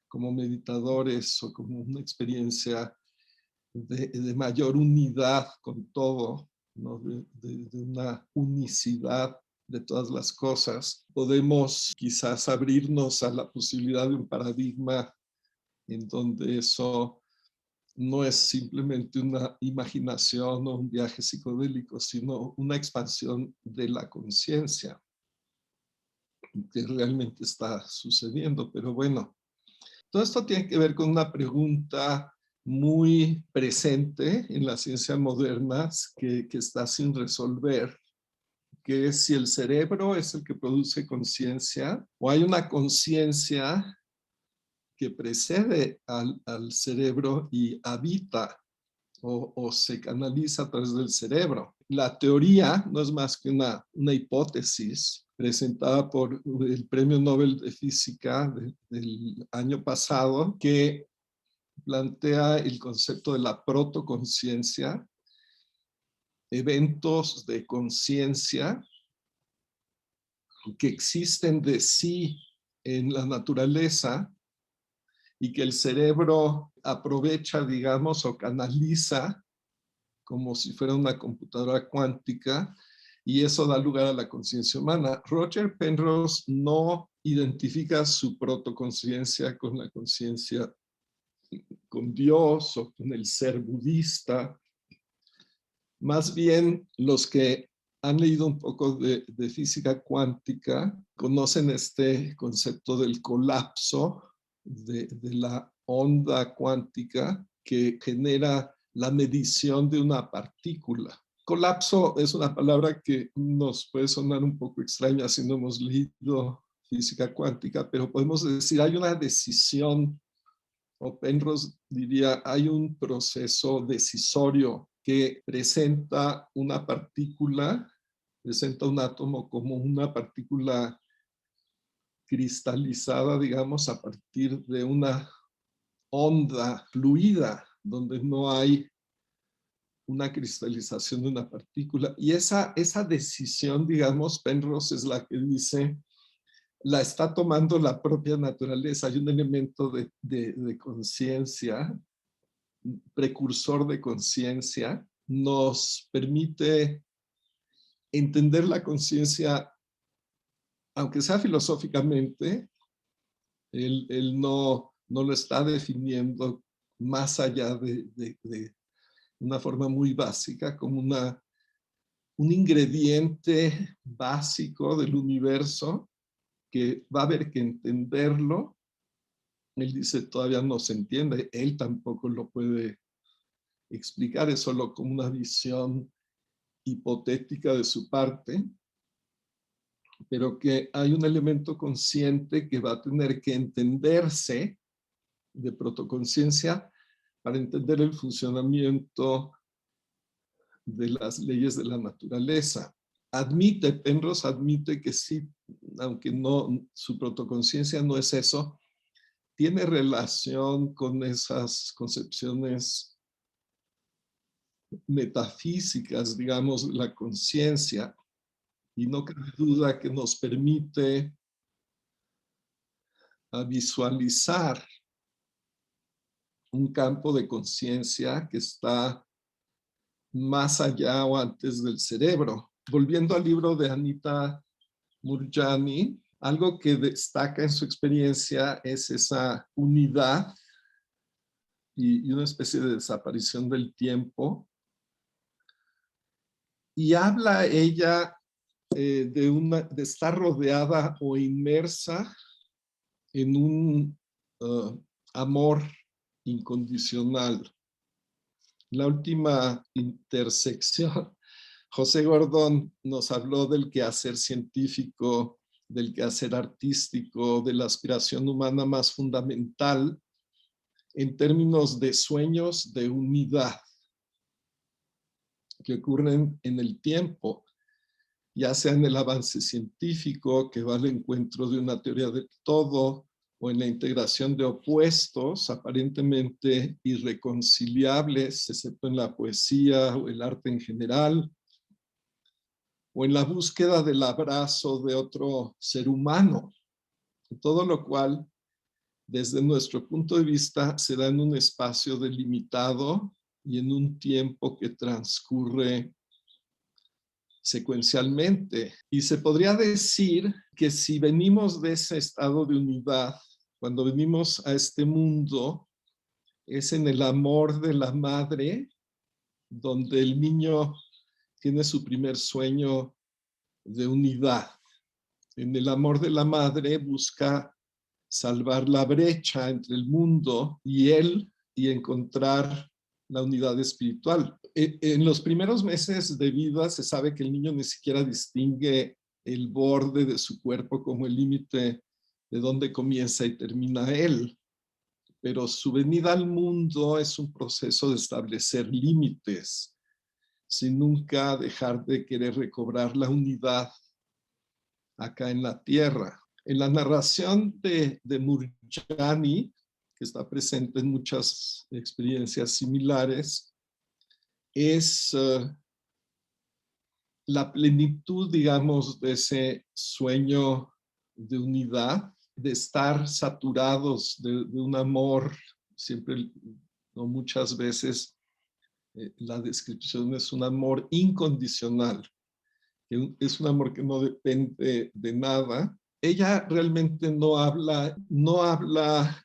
como meditadores o como una experiencia de mayor unidad con todo, ¿no? de una unicidad de todas las cosas. Podemos quizás abrirnos a la posibilidad de un paradigma en donde eso no es simplemente una imaginación o un viaje psicodélico, sino una expansión de la conciencia que realmente está sucediendo. Pero bueno, todo esto tiene que ver con una pregunta muy presente en las ciencias modernas que está sin resolver, que es si el cerebro es el que produce conciencia o hay una conciencia que precede al cerebro y habita o se canaliza a través del cerebro. La teoría no es más que una hipótesis presentada por el Premio Nobel de Física del año pasado, que plantea el concepto de la protoconciencia, eventos de conciencia que existen de sí en la naturaleza y que el cerebro aprovecha, digamos, o canaliza como si fuera una computadora cuántica, y eso da lugar a la conciencia humana. Roger Penrose no identifica su protoconciencia con la conciencia con Dios o con el ser budista. Más bien, los que han leído un poco de física cuántica conocen este concepto del colapso de la onda cuántica que genera la medición de una partícula. Colapso es una palabra que nos puede sonar un poco extraña si no hemos leído física cuántica, pero podemos decir hay una decisión, o Penrose diría hay un proceso decisorio que presenta una partícula, presenta un átomo como una partícula cristalizada, digamos, a partir de una onda fluida, donde no hay una cristalización de una partícula. Y esa decisión, digamos, Penrose es la que dice, la está tomando la propia naturaleza. Hay un elemento de conciencia, precursor de conciencia, nos permite entender la conciencia, aunque sea filosóficamente, él no lo está definiendo más allá de una forma muy básica, como un ingrediente básico del universo que va a haber que entenderlo. Él dice, todavía no se entiende, él tampoco lo puede explicar, es solo como una visión hipotética de su parte, pero que hay un elemento consciente que va a tener que entenderse de protoconciencia para entender el funcionamiento de las leyes de la naturaleza. Penrose admite que sí, aunque no, su protoconciencia no es eso, tiene relación con esas concepciones metafísicas, digamos, de la conciencia, y no cabe duda que nos permite visualizar un campo de conciencia que está más allá o antes del cerebro. Volviendo al libro de Anita Moorjani, algo que destaca en su experiencia es esa unidad y una especie de desaparición del tiempo. Y habla ella de estar rodeada o inmersa en un amor incondicional. La última intersección, José Gordón nos habló del quehacer científico, del quehacer artístico, de la aspiración humana más fundamental en términos de sueños de unidad que ocurren en el tiempo, ya sea en el avance científico que va al encuentro de una teoría del todo o en la integración de opuestos aparentemente irreconciliables, excepto en la poesía o el arte en general, o en la búsqueda del abrazo de otro ser humano, todo lo cual, desde nuestro punto de vista, se da en un espacio delimitado y en un tiempo que transcurre secuencialmente. Y se podría decir que si venimos de ese estado de unidad, cuando venimos a este mundo, es en el amor de la madre, donde el niño tiene su primer sueño de unidad. En el amor de la madre busca salvar la brecha entre el mundo y él y encontrar la unidad espiritual. En los primeros meses de vida se sabe que el niño ni siquiera distingue el borde de su cuerpo como el límite de donde comienza y termina él. Pero su venida al mundo es un proceso de establecer límites, sin nunca dejar de querer recobrar la unidad acá en la tierra. En la narración de Moorjani, que está presente en muchas experiencias similares, es la plenitud, digamos, de ese sueño de unidad, de estar saturados de un amor, siempre, no muchas veces, la descripción es un amor incondicional, que es un amor que no depende de nada. Ella realmente no habla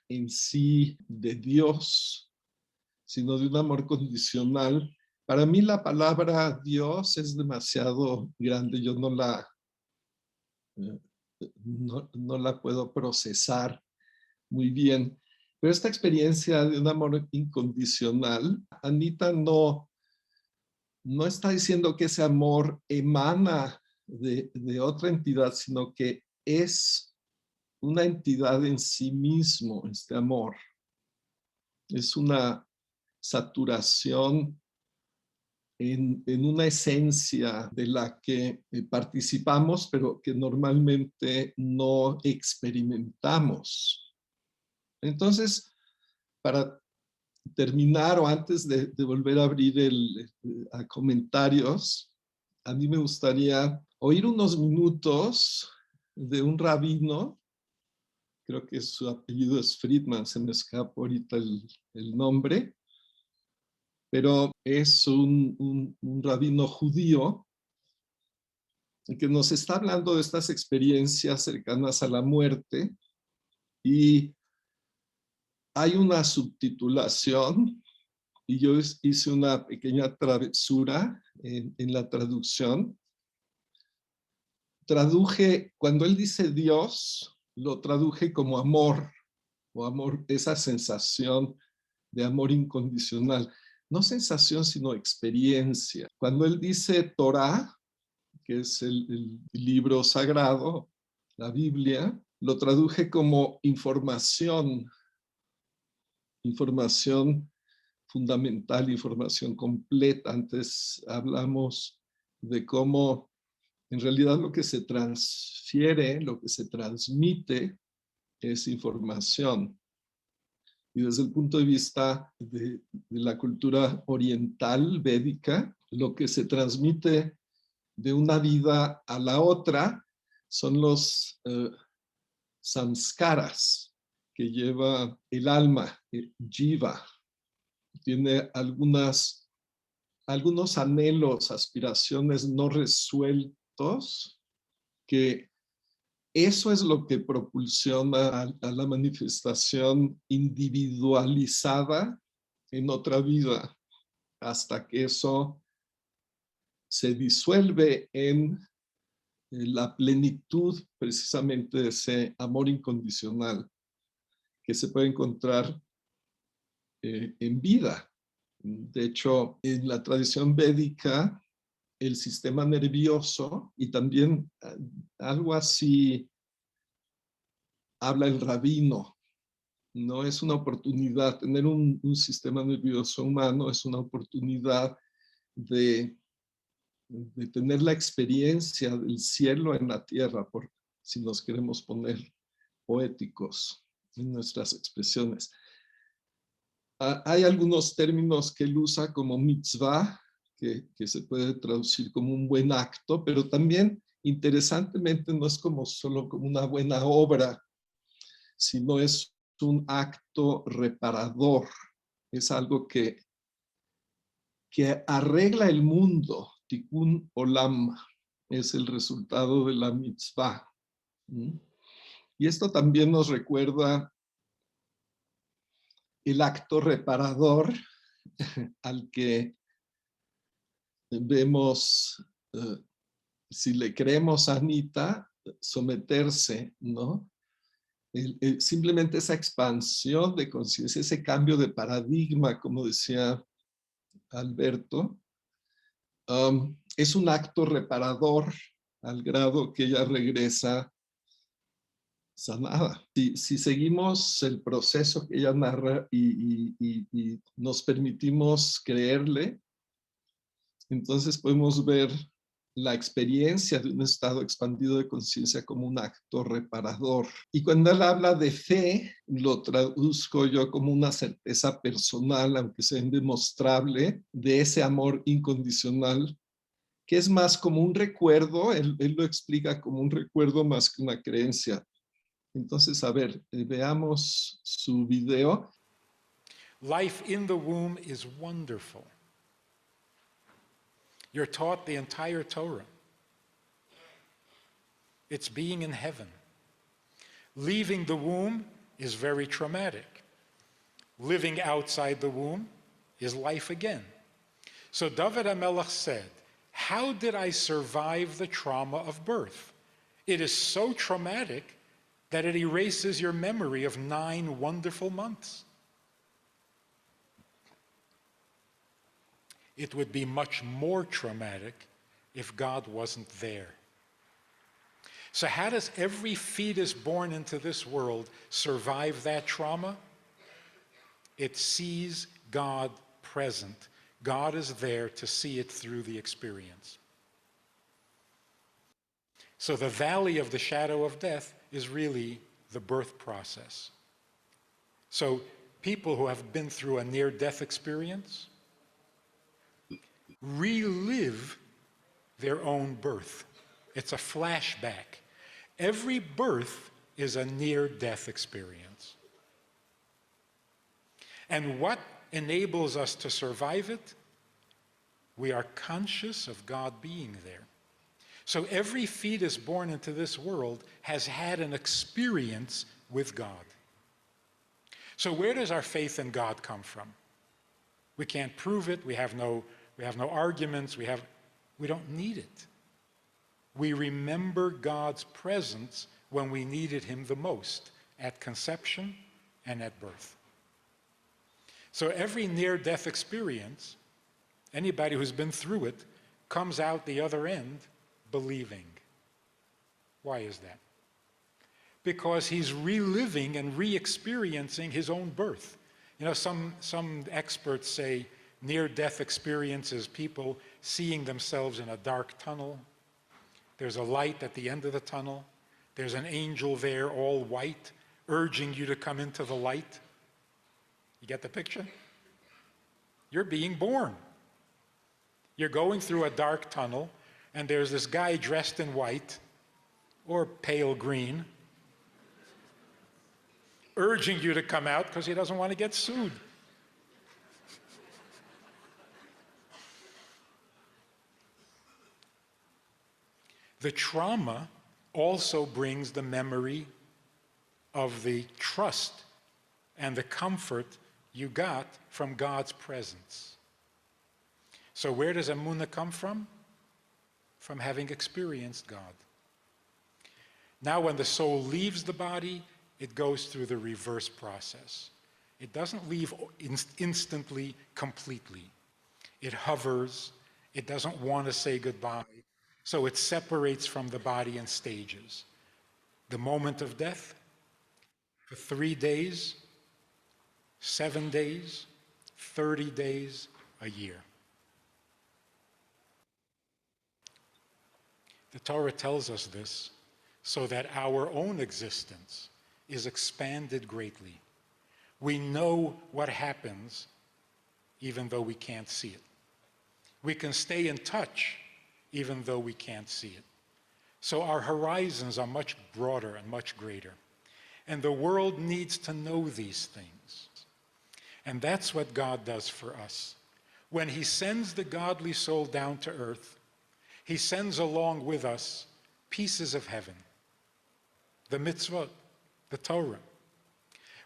en sí de Dios, sino de un amor condicional. Para mí la palabra Dios es demasiado grande, yo no la puedo procesar muy bien. Pero esta experiencia de un amor incondicional, Anita no está diciendo que ese amor emana de otra entidad, sino que es una entidad en sí mismo, este amor. Es una saturación en una esencia de la que participamos, pero que normalmente no experimentamos. Entonces, para terminar o antes de volver a abrir a comentarios, a mí me gustaría oír unos minutos de un rabino, creo que su apellido es Friedman, se me escapa ahorita el nombre, pero es un rabino judío que nos está hablando de estas experiencias cercanas a la muerte, y hay una subtitulación y yo hice una pequeña travesura en la traducción. Traduje, cuando él dice Dios, lo traduje como amor, o amor, esa sensación de amor incondicional. No sensación, sino experiencia. Cuando él dice Torah, que es el libro sagrado, la Biblia, lo traduje como información fundamental, información completa. Antes hablamos de cómo en realidad lo que se transfiere, lo que se transmite es información. Y desde el punto de vista de la cultura oriental védica, lo que se transmite de una vida a la otra son los samskaras que lleva el alma, el jiva. Tiene algunos anhelos, aspiraciones no resueltos, que eso es lo que propulsiona a la manifestación individualizada en otra vida, hasta que eso se disuelve en la plenitud precisamente de ese amor incondicional que se puede encontrar en vida. De hecho, en la tradición védica, el sistema nervioso, y también algo así habla el rabino, no es una oportunidad, tener un sistema nervioso humano es una oportunidad de tener la experiencia del cielo en la tierra, por si nos queremos poner poéticos en nuestras expresiones. Hay algunos términos que él usa como mitzvah, que se puede traducir como un buen acto, pero también, interesantemente, no es como solo como una buena obra, sino es un acto reparador. Es algo que arregla el mundo. Tikkun Olam es el resultado de la mitzvah. Y esto también nos recuerda el acto reparador al que vemos, si le creemos a Anita, someterse, ¿no? Simplemente esa expansión de conciencia, ese cambio de paradigma, como decía Alberto, es un acto reparador al grado que ella regresa sanada. Si seguimos el proceso que ella narra y nos permitimos creerle, entonces podemos ver la experiencia de un estado expandido de conciencia como un acto reparador. Y cuando él habla de fe, lo traduzco yo como una certeza personal, aunque sea indemostrable, de ese amor incondicional, que es más como un recuerdo, él lo explica como un recuerdo más que una creencia. Entonces, a ver, veamos su video. Life in the womb is wonderful. You're taught the entire Torah. It's being in heaven. Leaving the womb is very traumatic. Living outside the womb is life again. So David HaMelech said, how did I survive the trauma of birth? It is so traumatic that it erases your memory of 9 wonderful months. It would be much more traumatic if God wasn't there. So how does every fetus born into this world survive that trauma? It sees God present. God is there to see it through the experience. So the valley of the shadow of death is really the birth process. So people who have been through a near-death experience relive their own birth. It's a flashback. Every birth is a near-death experience. And what enables us to survive it? We are conscious of God being there. So every fetus born into this world has had an experience with God. So where does our faith in God come from? We can't prove it. We have no arguments. We don't need it. We remember God's presence when we needed him the most, at conception and at birth. So every near-death experience, anybody who's been through it, comes out the other end believing. Why is that? Because he's reliving and re-experiencing his own birth. You know, some experts say near-death experience is people seeing themselves in a dark tunnel. There's a light at the end of the tunnel. There's an angel there, all white, urging you to come into the light. You get the picture? You're being born. You're going through a dark tunnel, and there's this guy dressed in white or pale green urging you to come out because he doesn't want to get sued. The trauma also brings the memory of the trust and the comfort you got from God's presence. So where does Emunah come from? From having experienced God. Now when the soul leaves the body, it goes through the reverse process. It doesn't leave instantly, completely. It hovers. It doesn't want to say goodbye. So it separates from the body in stages. The moment of death, for 3 days, 7 days, 30 days, a year. The Torah tells us this so that our own existence is expanded greatly. We know what happens even though we can't see it. We can stay in touch even though we can't see it. So our horizons are much broader and much greater. And the world needs to know these things. And that's what God does for us. When he sends the godly soul down to earth, he sends along with us pieces of heaven, the mitzvot, the Torah.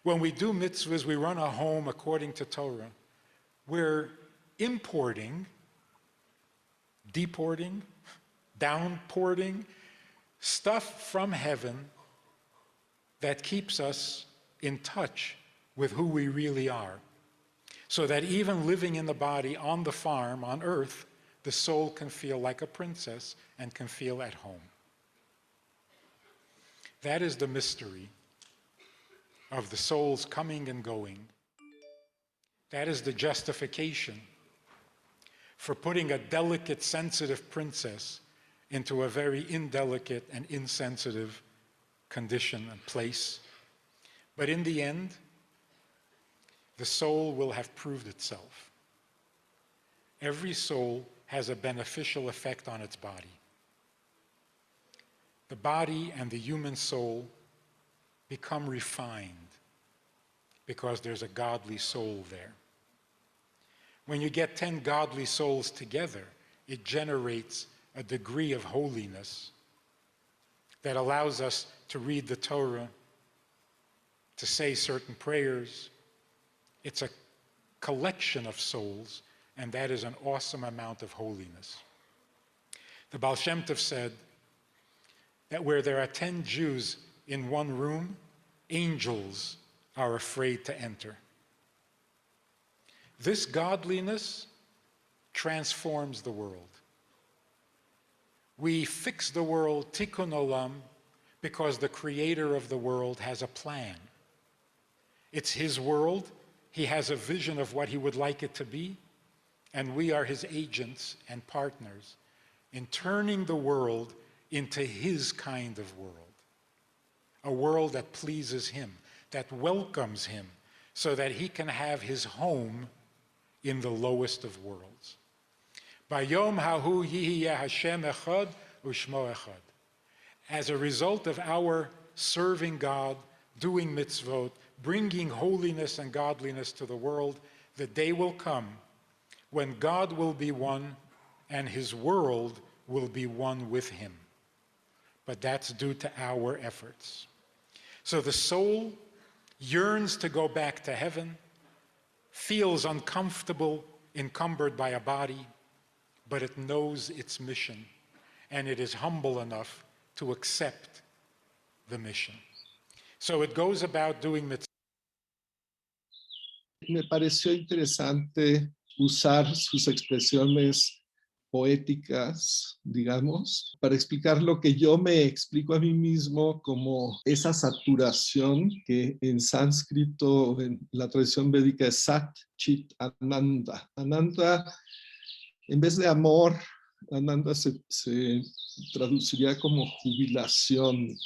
When we do mitzvahs, we run a home according to Torah. We're importing, deporting, downporting stuff from heaven that keeps us in touch with who we really are. So that even living in the body on the farm, on earth, the soul can feel like a princess and can feel at home. That is the mystery of the soul's coming and going. That is the justification for putting a delicate, sensitive princess into a very indelicate and insensitive condition and place. But in the end, the soul will have proved itself. Every soul has a beneficial effect on its body. The body and the human soul become refined because there's a godly soul there. When you get 10 godly souls together, it generates a degree of holiness that allows us to read the Torah, to say certain prayers. It's a collection of souls, and that is an awesome amount of holiness. The Baal Shem Tov said that where there are 10 Jews in one room, angels are afraid to enter. This godliness transforms the world. We fix the world, tikkun olam, because the creator of the world has a plan. It's his world. He has a vision of what he would like it to be, and we are his agents and partners in turning the world into his kind of world. A world that pleases him, that welcomes him, so that he can have his home in the lowest of worlds. Bayom hahu yihiyeh Hashem echad u'shmo echad. As a result of our serving God, doing mitzvot, bringing holiness and godliness to the world, the day will come when God will be one and his world will be one with him. But that's due to our efforts. So the soul yearns to go back to heaven, feels uncomfortable, encumbered by a body, but it knows its mission, and it is humble enough to accept the mission. So it goes about doing mitzvah. Me pareció interesante usar sus expresiones poéticas, digamos, para explicar lo que yo me explico a mí mismo como esa saturación que en sánscrito, en la tradición védica, es Sat Chit Ananda. Ananda, en vez de amor, Ananda se traduciría como jubilación,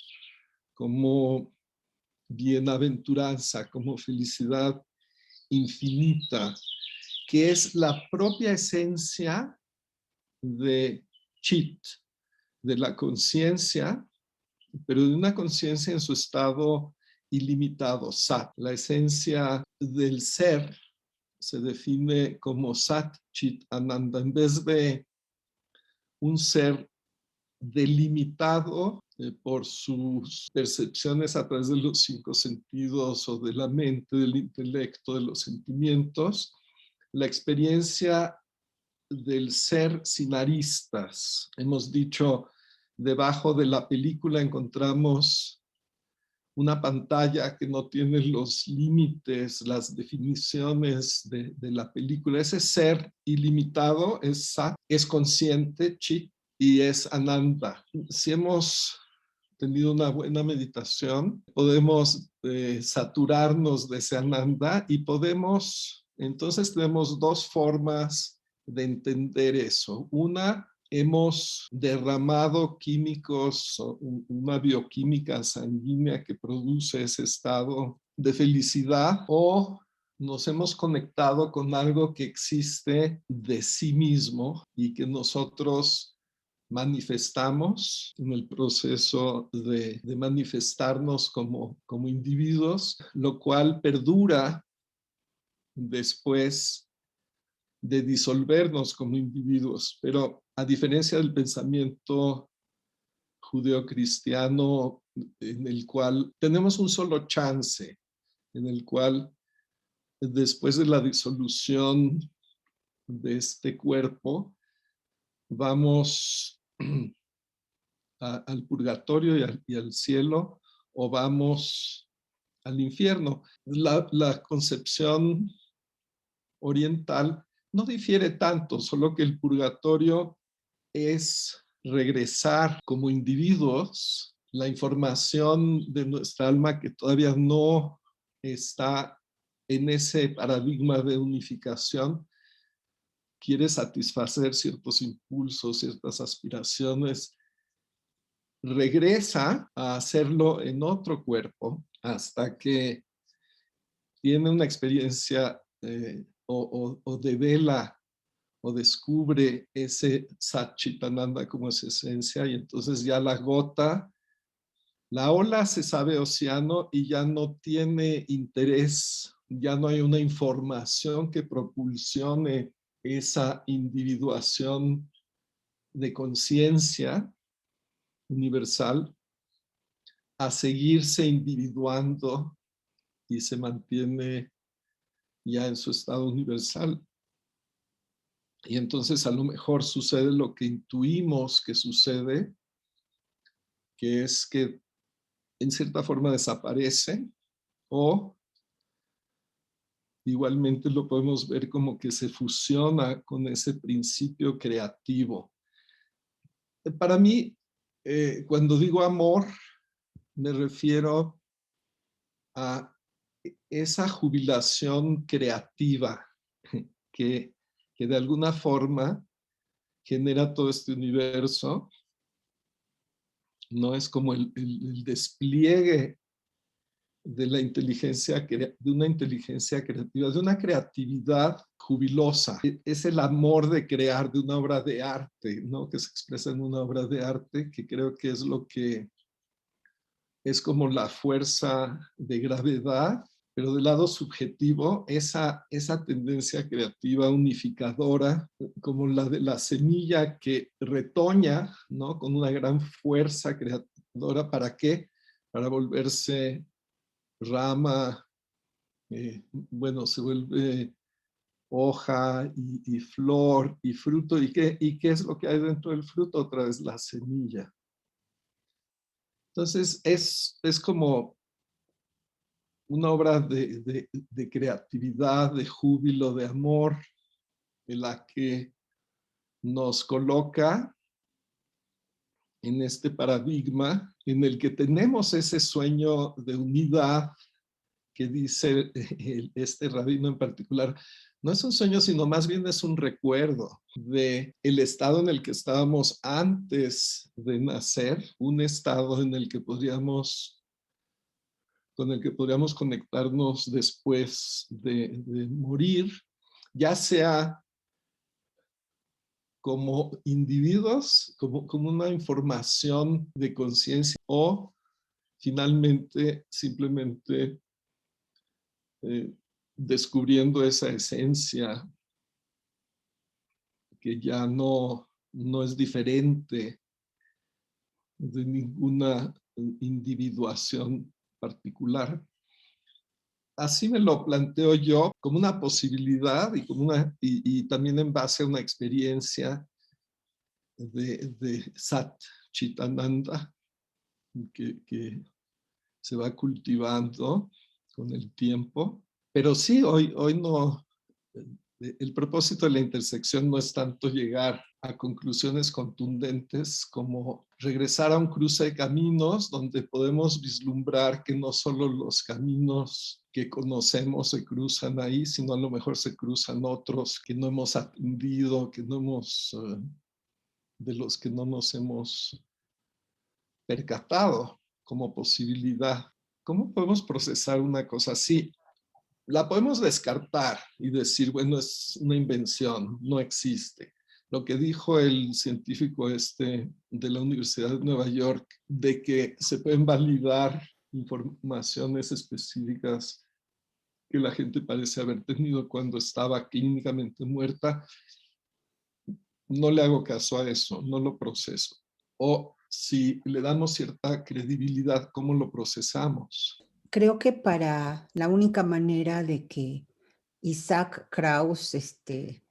como bienaventuranza, como felicidad. infinita, que es la propia esencia de Chit, de la conciencia, pero de una conciencia en su estado ilimitado, Sat. La esencia del ser se define como Sat Chit Ananda, en vez de un ser delimitado por sus percepciones a través de los 5 sentidos o de la mente, del intelecto, de los sentimientos. La experiencia del ser sin aristas. Hemos dicho, debajo de la película encontramos una pantalla que no tiene los límites, las definiciones de la película. Ese ser ilimitado es Sat, es consciente, Chit, y es Ananda. Si hemos tenido una buena meditación, podemos saturarnos de ese Ananda y podemos, entonces tenemos 2 formas de entender eso. Una, hemos derramado químicos, una bioquímica sanguínea que produce ese estado de felicidad, o nos hemos conectado con algo que existe de sí mismo y que nosotros manifestamos en el proceso de manifestarnos como individuos, lo cual perdura después de disolvernos como individuos. Pero a diferencia del pensamiento judeocristiano, en el cual tenemos un solo chance, en el cual después de la disolución de este cuerpo, vamos al purgatorio y al cielo, o vamos al infierno. La concepción oriental no difiere tanto, solo que el purgatorio es regresar como individuos la información de nuestra alma que todavía no está en ese paradigma de unificación, quiere satisfacer ciertos impulsos, ciertas aspiraciones, regresa a hacerlo en otro cuerpo hasta que tiene una experiencia o devela o descubre ese Satchitananda como esa esencia, y entonces ya la gota, la ola se sabe océano y ya no tiene interés, ya no hay una información que propulsione esa individuación de conciencia universal a seguirse individuando y se mantiene ya en su estado universal. Y entonces a lo mejor sucede lo que intuimos que sucede, que es que en cierta forma desaparece, o igualmente lo podemos ver como que se fusiona con ese principio creativo. Para mí, cuando digo amor, me refiero a esa jubilación creativa que de alguna forma genera todo este universo. No es como el despliegue de la inteligencia, de una inteligencia creativa, de una creatividad jubilosa. Es el amor de crear, de una obra de arte, ¿no? Que se expresa en una obra de arte, que creo que es lo que es como la fuerza de gravedad, pero del lado subjetivo, esa tendencia creativa unificadora, como la de la semilla que retoña, ¿no? Con una gran fuerza creadora. ¿Para qué? Para volverse rama, bueno, se vuelve hoja y flor y fruto. ¿Y qué es lo que hay dentro del fruto? Otra vez la semilla. Entonces es como una obra de creatividad, de júbilo, de amor, en la que nos coloca en este paradigma en el que tenemos ese sueño de unidad que dice este rabino en particular. No es un sueño, sino más bien es un recuerdo de el estado en el que estábamos antes de nacer, un estado en el que podríamos con el que podríamos conectarnos después de morir, ya sea como individuos, como una información de conciencia, o finalmente simplemente descubriendo esa esencia que ya no es diferente de ninguna individuación particular. Así me lo planteo yo como una posibilidad y también en base a una experiencia de Sat Chitananda que se va cultivando con el tiempo. Pero sí, hoy no, el propósito de la intersección no es tanto llegar a conclusiones contundentes como regresar a un cruce de caminos donde podemos vislumbrar que no solo los caminos que conocemos se cruzan ahí, sino a lo mejor se cruzan otros que no hemos atendido, de los que no nos hemos percatado como posibilidad. ¿Cómo podemos procesar una cosa así? La podemos descartar y decir, bueno, es una invención, no existe. Lo que dijo el científico de la Universidad de Nueva York, de que se pueden validar informaciones específicas que la gente parece haber tenido cuando estaba clínicamente muerta, no le hago caso a eso, no lo proceso. O si le damos cierta credibilidad, ¿cómo lo procesamos? Creo que para la única manera de que Isaac Kraus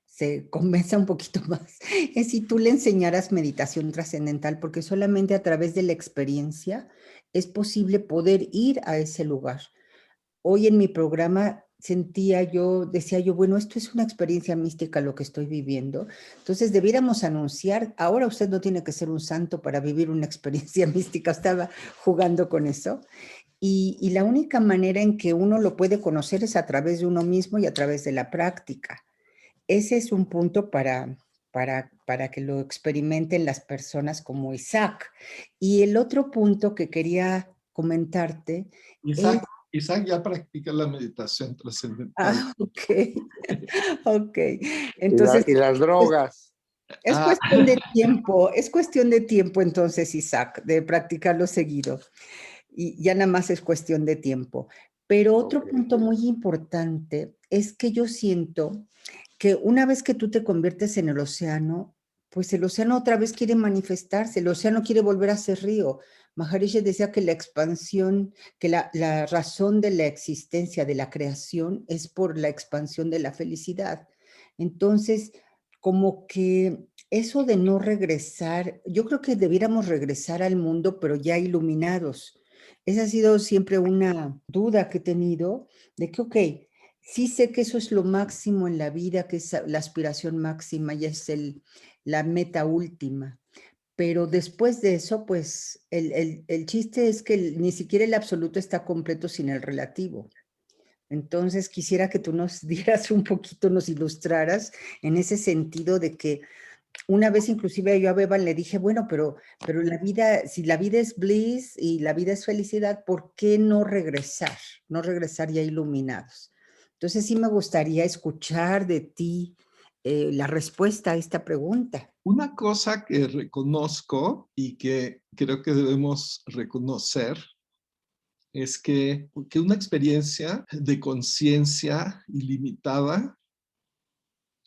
se convenza un poquito más es si tú le enseñaras meditación trascendental, porque solamente a través de la experiencia es posible poder ir a ese lugar. Hoy en mi programa decía yo, bueno, esto es una experiencia mística lo que estoy viviendo, entonces debiéramos anunciar, ahora usted no tiene que ser un santo para vivir una experiencia mística, estaba jugando con eso. Y la única manera en que uno lo puede conocer es a través de uno mismo y a través de la práctica. Ese es un punto para que lo experimenten las personas como Isaac. Y el otro punto que quería comentarte Isaac ya practica la meditación trascendental. Ok. Entonces, y las drogas. Es cuestión de tiempo entonces, Isaac, de practicarlo seguido. Y ya nada más es cuestión de tiempo. Pero otro punto muy importante es que yo siento que una vez que tú te conviertes en el océano, pues el océano otra vez quiere manifestarse, el océano quiere volver a ser río. Maharishi decía que la expansión, que la razón de la existencia, de la creación, es por la expansión de la felicidad. Entonces, como que eso de no regresar, yo creo que debiéramos regresar al mundo, pero ya iluminados. Esa ha sido siempre una duda que he tenido de que, ok, sí sé que eso es lo máximo en la vida, que es la aspiración máxima y es la meta última. Pero después de eso, pues el chiste es que ni siquiera el absoluto está completo sin el relativo. Entonces quisiera que tú nos dieras un poquito, nos ilustraras en ese sentido de que una vez inclusive yo a Bevan le dije, bueno, pero la vida, si la vida es bliss y la vida es felicidad, ¿por qué no regresar? No regresar ya iluminados. Entonces sí me gustaría escuchar de ti la respuesta a esta pregunta. Una cosa que reconozco y que creo que debemos reconocer es que una experiencia de conciencia ilimitada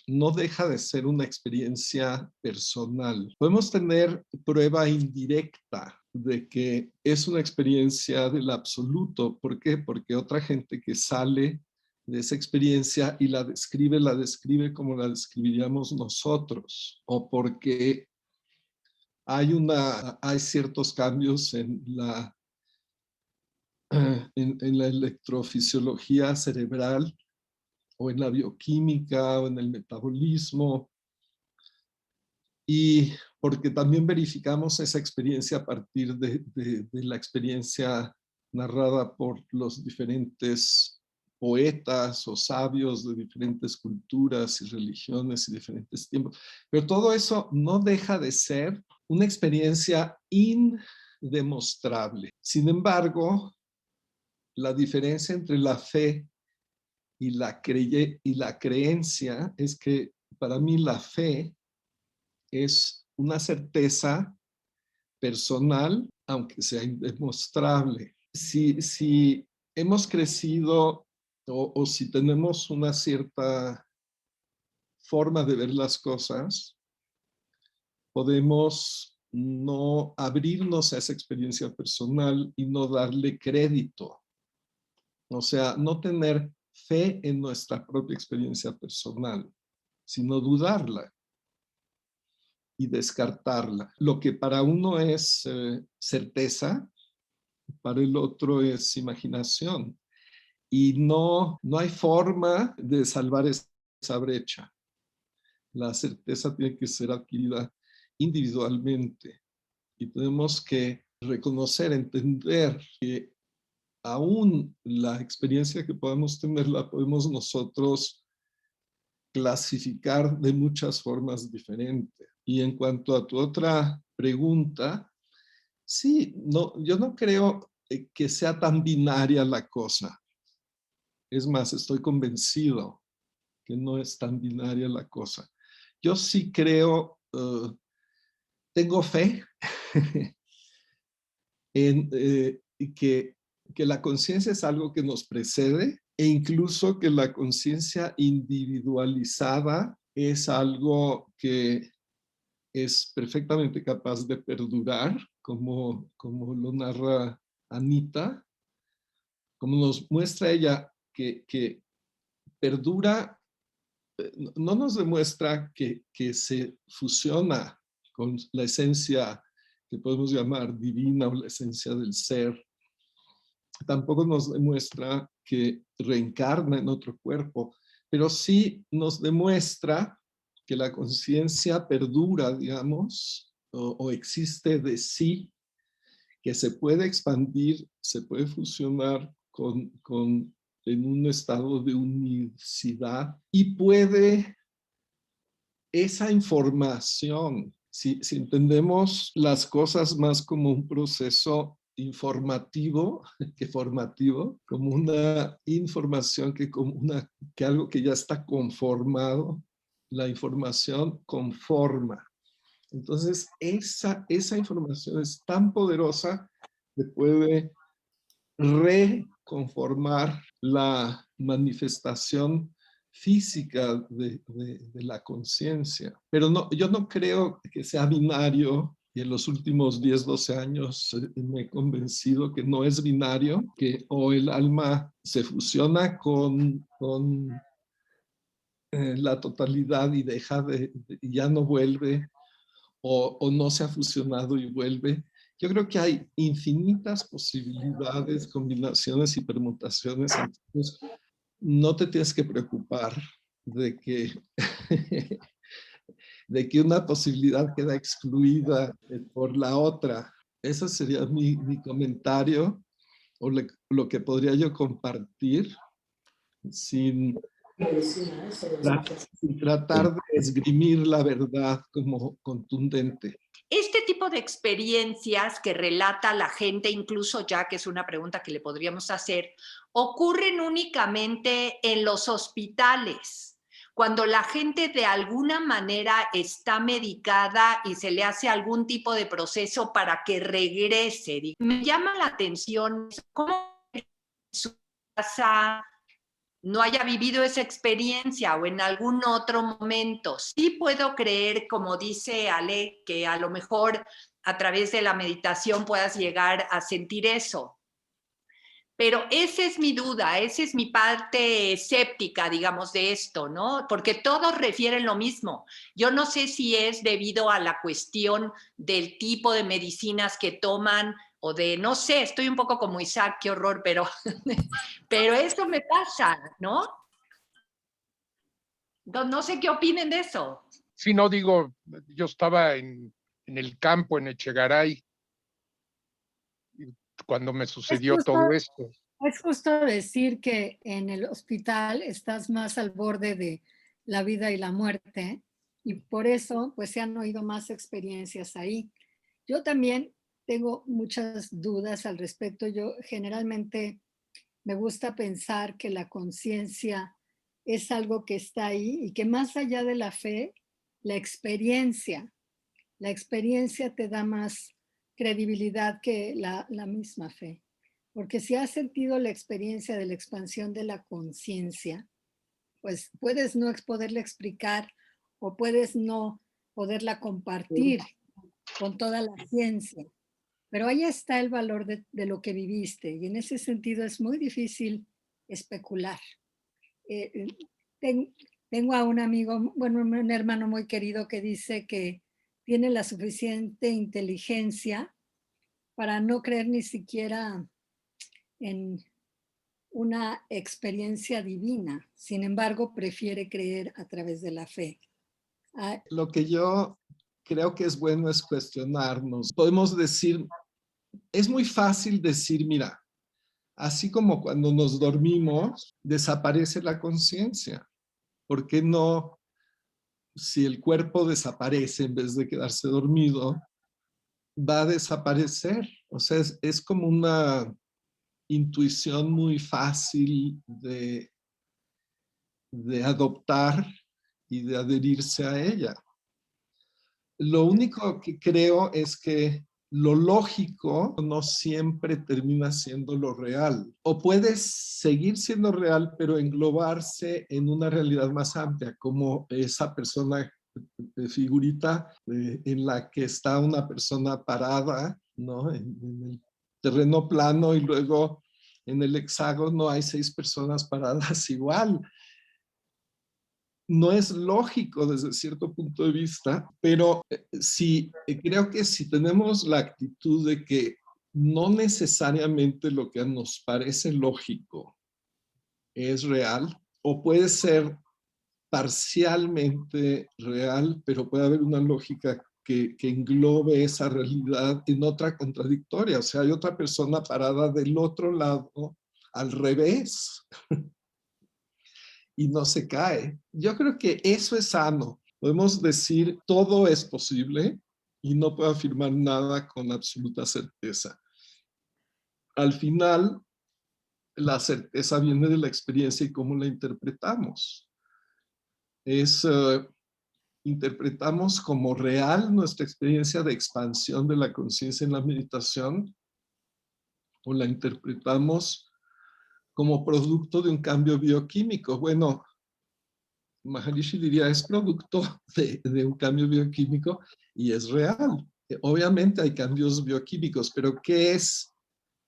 no deja de ser una experiencia personal. Podemos tener prueba indirecta de que es una experiencia del absoluto. ¿Por qué? Porque otra gente que sale de esa experiencia y la describe como la describiríamos nosotros, o porque hay ciertos cambios en la electrofisiología cerebral o en la bioquímica o en el metabolismo, y porque también verificamos esa experiencia a partir de la experiencia narrada por los diferentes poetas o sabios de diferentes culturas y religiones y diferentes tiempos. Pero todo eso no deja de ser una experiencia indemostrable. Sin embargo, la diferencia entre la fe y la creencia es que para mí la fe es una certeza personal, aunque sea indemostrable. Si hemos crecido o si tenemos una cierta forma de ver las cosas, podemos no abrirnos a esa experiencia personal y no darle crédito. O sea, no tener fe en nuestra propia experiencia personal, sino dudarla y descartarla. Lo que para uno es certeza, para el otro es imaginación. Y no hay forma de salvar esa brecha. La certeza tiene que ser adquirida individualmente y tenemos que reconocer, entender que aún la experiencia que podemos tener la podemos nosotros clasificar de muchas formas diferentes. Y en cuanto a tu otra pregunta, sí, no, yo no creo que sea tan binaria la cosa. Es más, estoy convencido que no es tan binaria la cosa. Yo sí creo, tengo fe en que la conciencia es algo que nos precede e incluso que la conciencia individualizada es algo que es perfectamente capaz de perdurar, como lo narra Anita, como nos muestra ella que perdura, no nos demuestra que se fusiona con la esencia que podemos llamar divina o la esencia del ser. Tampoco nos demuestra que reencarna en otro cuerpo, pero sí nos demuestra que la conciencia perdura, digamos, o existe de sí, que se puede expandir, se puede fusionar en un estado de unicidad y puede esa información, si entendemos las cosas más como un proceso informativo que formativo, como una información que algo que ya está conformado, la información conforma. Entonces, esa información es tan poderosa que puede reconformar la manifestación física de la conciencia. Pero no, yo no creo que sea binario, y en los últimos 10, 12 años me he convencido que no es binario, que o el alma se fusiona con la totalidad y y ya no vuelve, o no se ha fusionado y vuelve. Yo creo que hay infinitas posibilidades, combinaciones y permutaciones. Entonces, no te tienes que preocupar de que, de que una posibilidad queda excluida por la otra. Ese sería mi comentario o lo que podría yo compartir sin tratar de esgrimir la verdad como contundente. Este tipo de experiencias que relata la gente, incluso ya que es una pregunta que le podríamos hacer, ocurren únicamente en los hospitales, cuando la gente de alguna manera está medicada y se le hace algún tipo de proceso para que regrese. Me llama la atención cómo en su casa no haya vivido esa experiencia o en algún otro momento. Sí puedo creer, como dice Ale, que a lo mejor a través de la meditación puedas llegar a sentir eso. Pero esa es mi duda, esa es mi parte escéptica, digamos, de esto, ¿no? Porque todos refieren lo mismo. Yo no sé si es debido a la cuestión del tipo de medicinas que toman o de, no sé, estoy un poco como Isaac, qué horror, pero eso me pasa, ¿no? No sé qué opinen de eso. Sí, no digo, yo estaba en el campo, en Echegaray, cuando me sucedió todo esto. Es justo decir que en el hospital estás más al borde de la vida y la muerte y por eso pues se han oído más experiencias ahí. Yo también tengo muchas dudas al respecto. Yo generalmente me gusta pensar que la conciencia es algo que está ahí y que más allá de la fe, la experiencia te da más credibilidad que la misma fe. Porque si has sentido la experiencia de la expansión de la conciencia, pues puedes no poderla explicar o puedes no poderla compartir con toda la ciencia. Pero ahí está el valor de lo que viviste y en ese sentido es muy difícil especular. Tengo a un amigo, bueno, un hermano muy querido que dice que tiene la suficiente inteligencia para no creer ni siquiera en una experiencia divina. Sin embargo, prefiere creer a través de la fe. Lo que yo creo que es bueno es cuestionarnos. Podemos decir, es muy fácil decir, mira, así como cuando nos dormimos, desaparece la conciencia. ¿Por qué no? Si el cuerpo desaparece en vez de quedarse dormido, va a desaparecer. O sea, es como una intuición muy fácil de adoptar y de adherirse a ella. Lo único que creo es que lo lógico no siempre termina siendo lo real. O puede seguir siendo real, pero englobarse en una realidad más amplia, como esa persona, figurita en la que está una persona parada, ¿no? En el terreno plano y luego en el hexágono hay 6 personas paradas igual. No es lógico desde cierto punto de vista, pero sí, creo que si tenemos la actitud de que no necesariamente lo que nos parece lógico es real, o puede ser parcialmente real, pero puede haber una lógica que englobe esa realidad en otra contradictoria. O sea, hay otra persona parada del otro lado, al revés. Y no se cae. Yo creo que eso es sano. Podemos decir todo es posible y no puedo afirmar nada con absoluta certeza. Al final, la certeza viene de la experiencia y cómo la interpretamos. Interpretamos como real nuestra experiencia de expansión de la conciencia en la meditación o la interpretamos como producto de un cambio bioquímico. Bueno, Maharishi diría, es producto de un cambio bioquímico y es real. Obviamente hay cambios bioquímicos, pero ¿qué es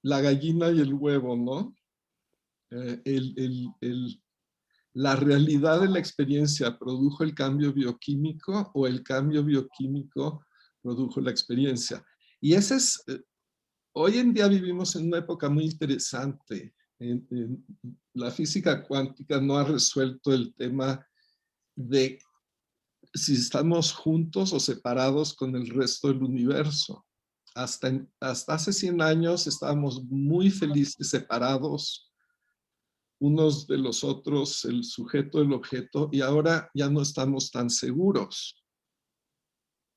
la gallina y el huevo, no? La realidad de la experiencia produjo el cambio bioquímico o el cambio bioquímico produjo la experiencia. Y ese es, hoy en día vivimos en una época muy interesante. La física cuántica no ha resuelto el tema de si estamos juntos o separados con el resto del universo. Hasta hace 100 años estábamos muy felices separados unos de los otros, el sujeto del objeto, y ahora ya no estamos tan seguros.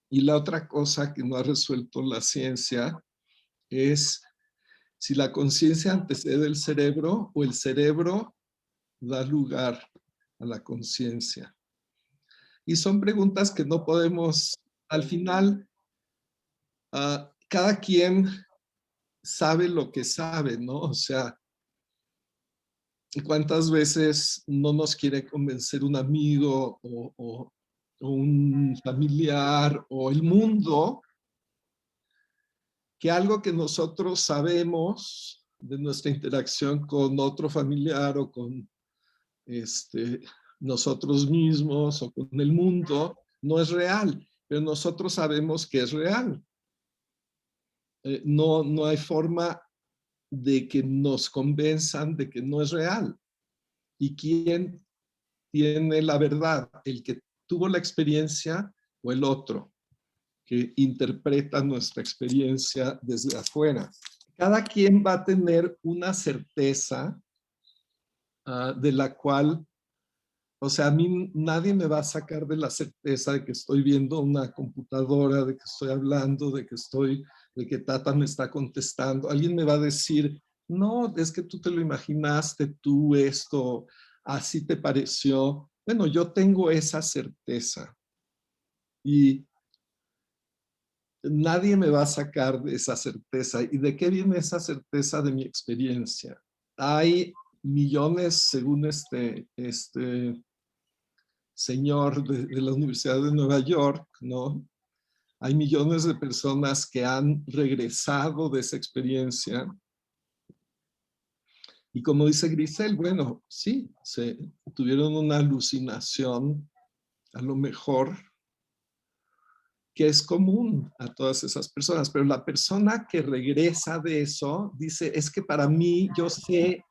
Y la otra cosa que no ha resuelto la ciencia es si la conciencia antecede el cerebro o el cerebro da lugar a la conciencia. Y son preguntas que no podemos, al final, cada quien sabe lo que sabe, ¿no? O sea, ¿cuántas veces no nos quiere convencer un amigo o un familiar o el mundo que algo que nosotros sabemos de nuestra interacción con otro familiar o con nosotros mismos o con el mundo no es real, pero nosotros sabemos que es real. No hay forma de que nos convenzan de que no es real. ¿Y quién tiene la verdad? ¿El que tuvo la experiencia o el otro que interpreta nuestra experiencia desde afuera? Cada quien va a tener una certeza de la cual, o sea, a mí nadie me va a sacar de la certeza de que estoy viendo una computadora, de que estoy hablando, de que Tata me está contestando. Alguien me va a decir, no, es que tú te lo imaginaste, tú esto, así te pareció. Bueno, yo tengo esa certeza y nadie me va a sacar de esa certeza. ¿Y de qué viene esa certeza? De mi experiencia. Hay millones, según este señor de la Universidad de Nueva York, ¿no? Hay millones de personas que han regresado de esa experiencia. Y como dice Grisel, bueno, sí, tuvieron una alucinación, a lo mejor, que es común a todas esas personas, pero la persona que regresa de eso dice, es que para mí yo sé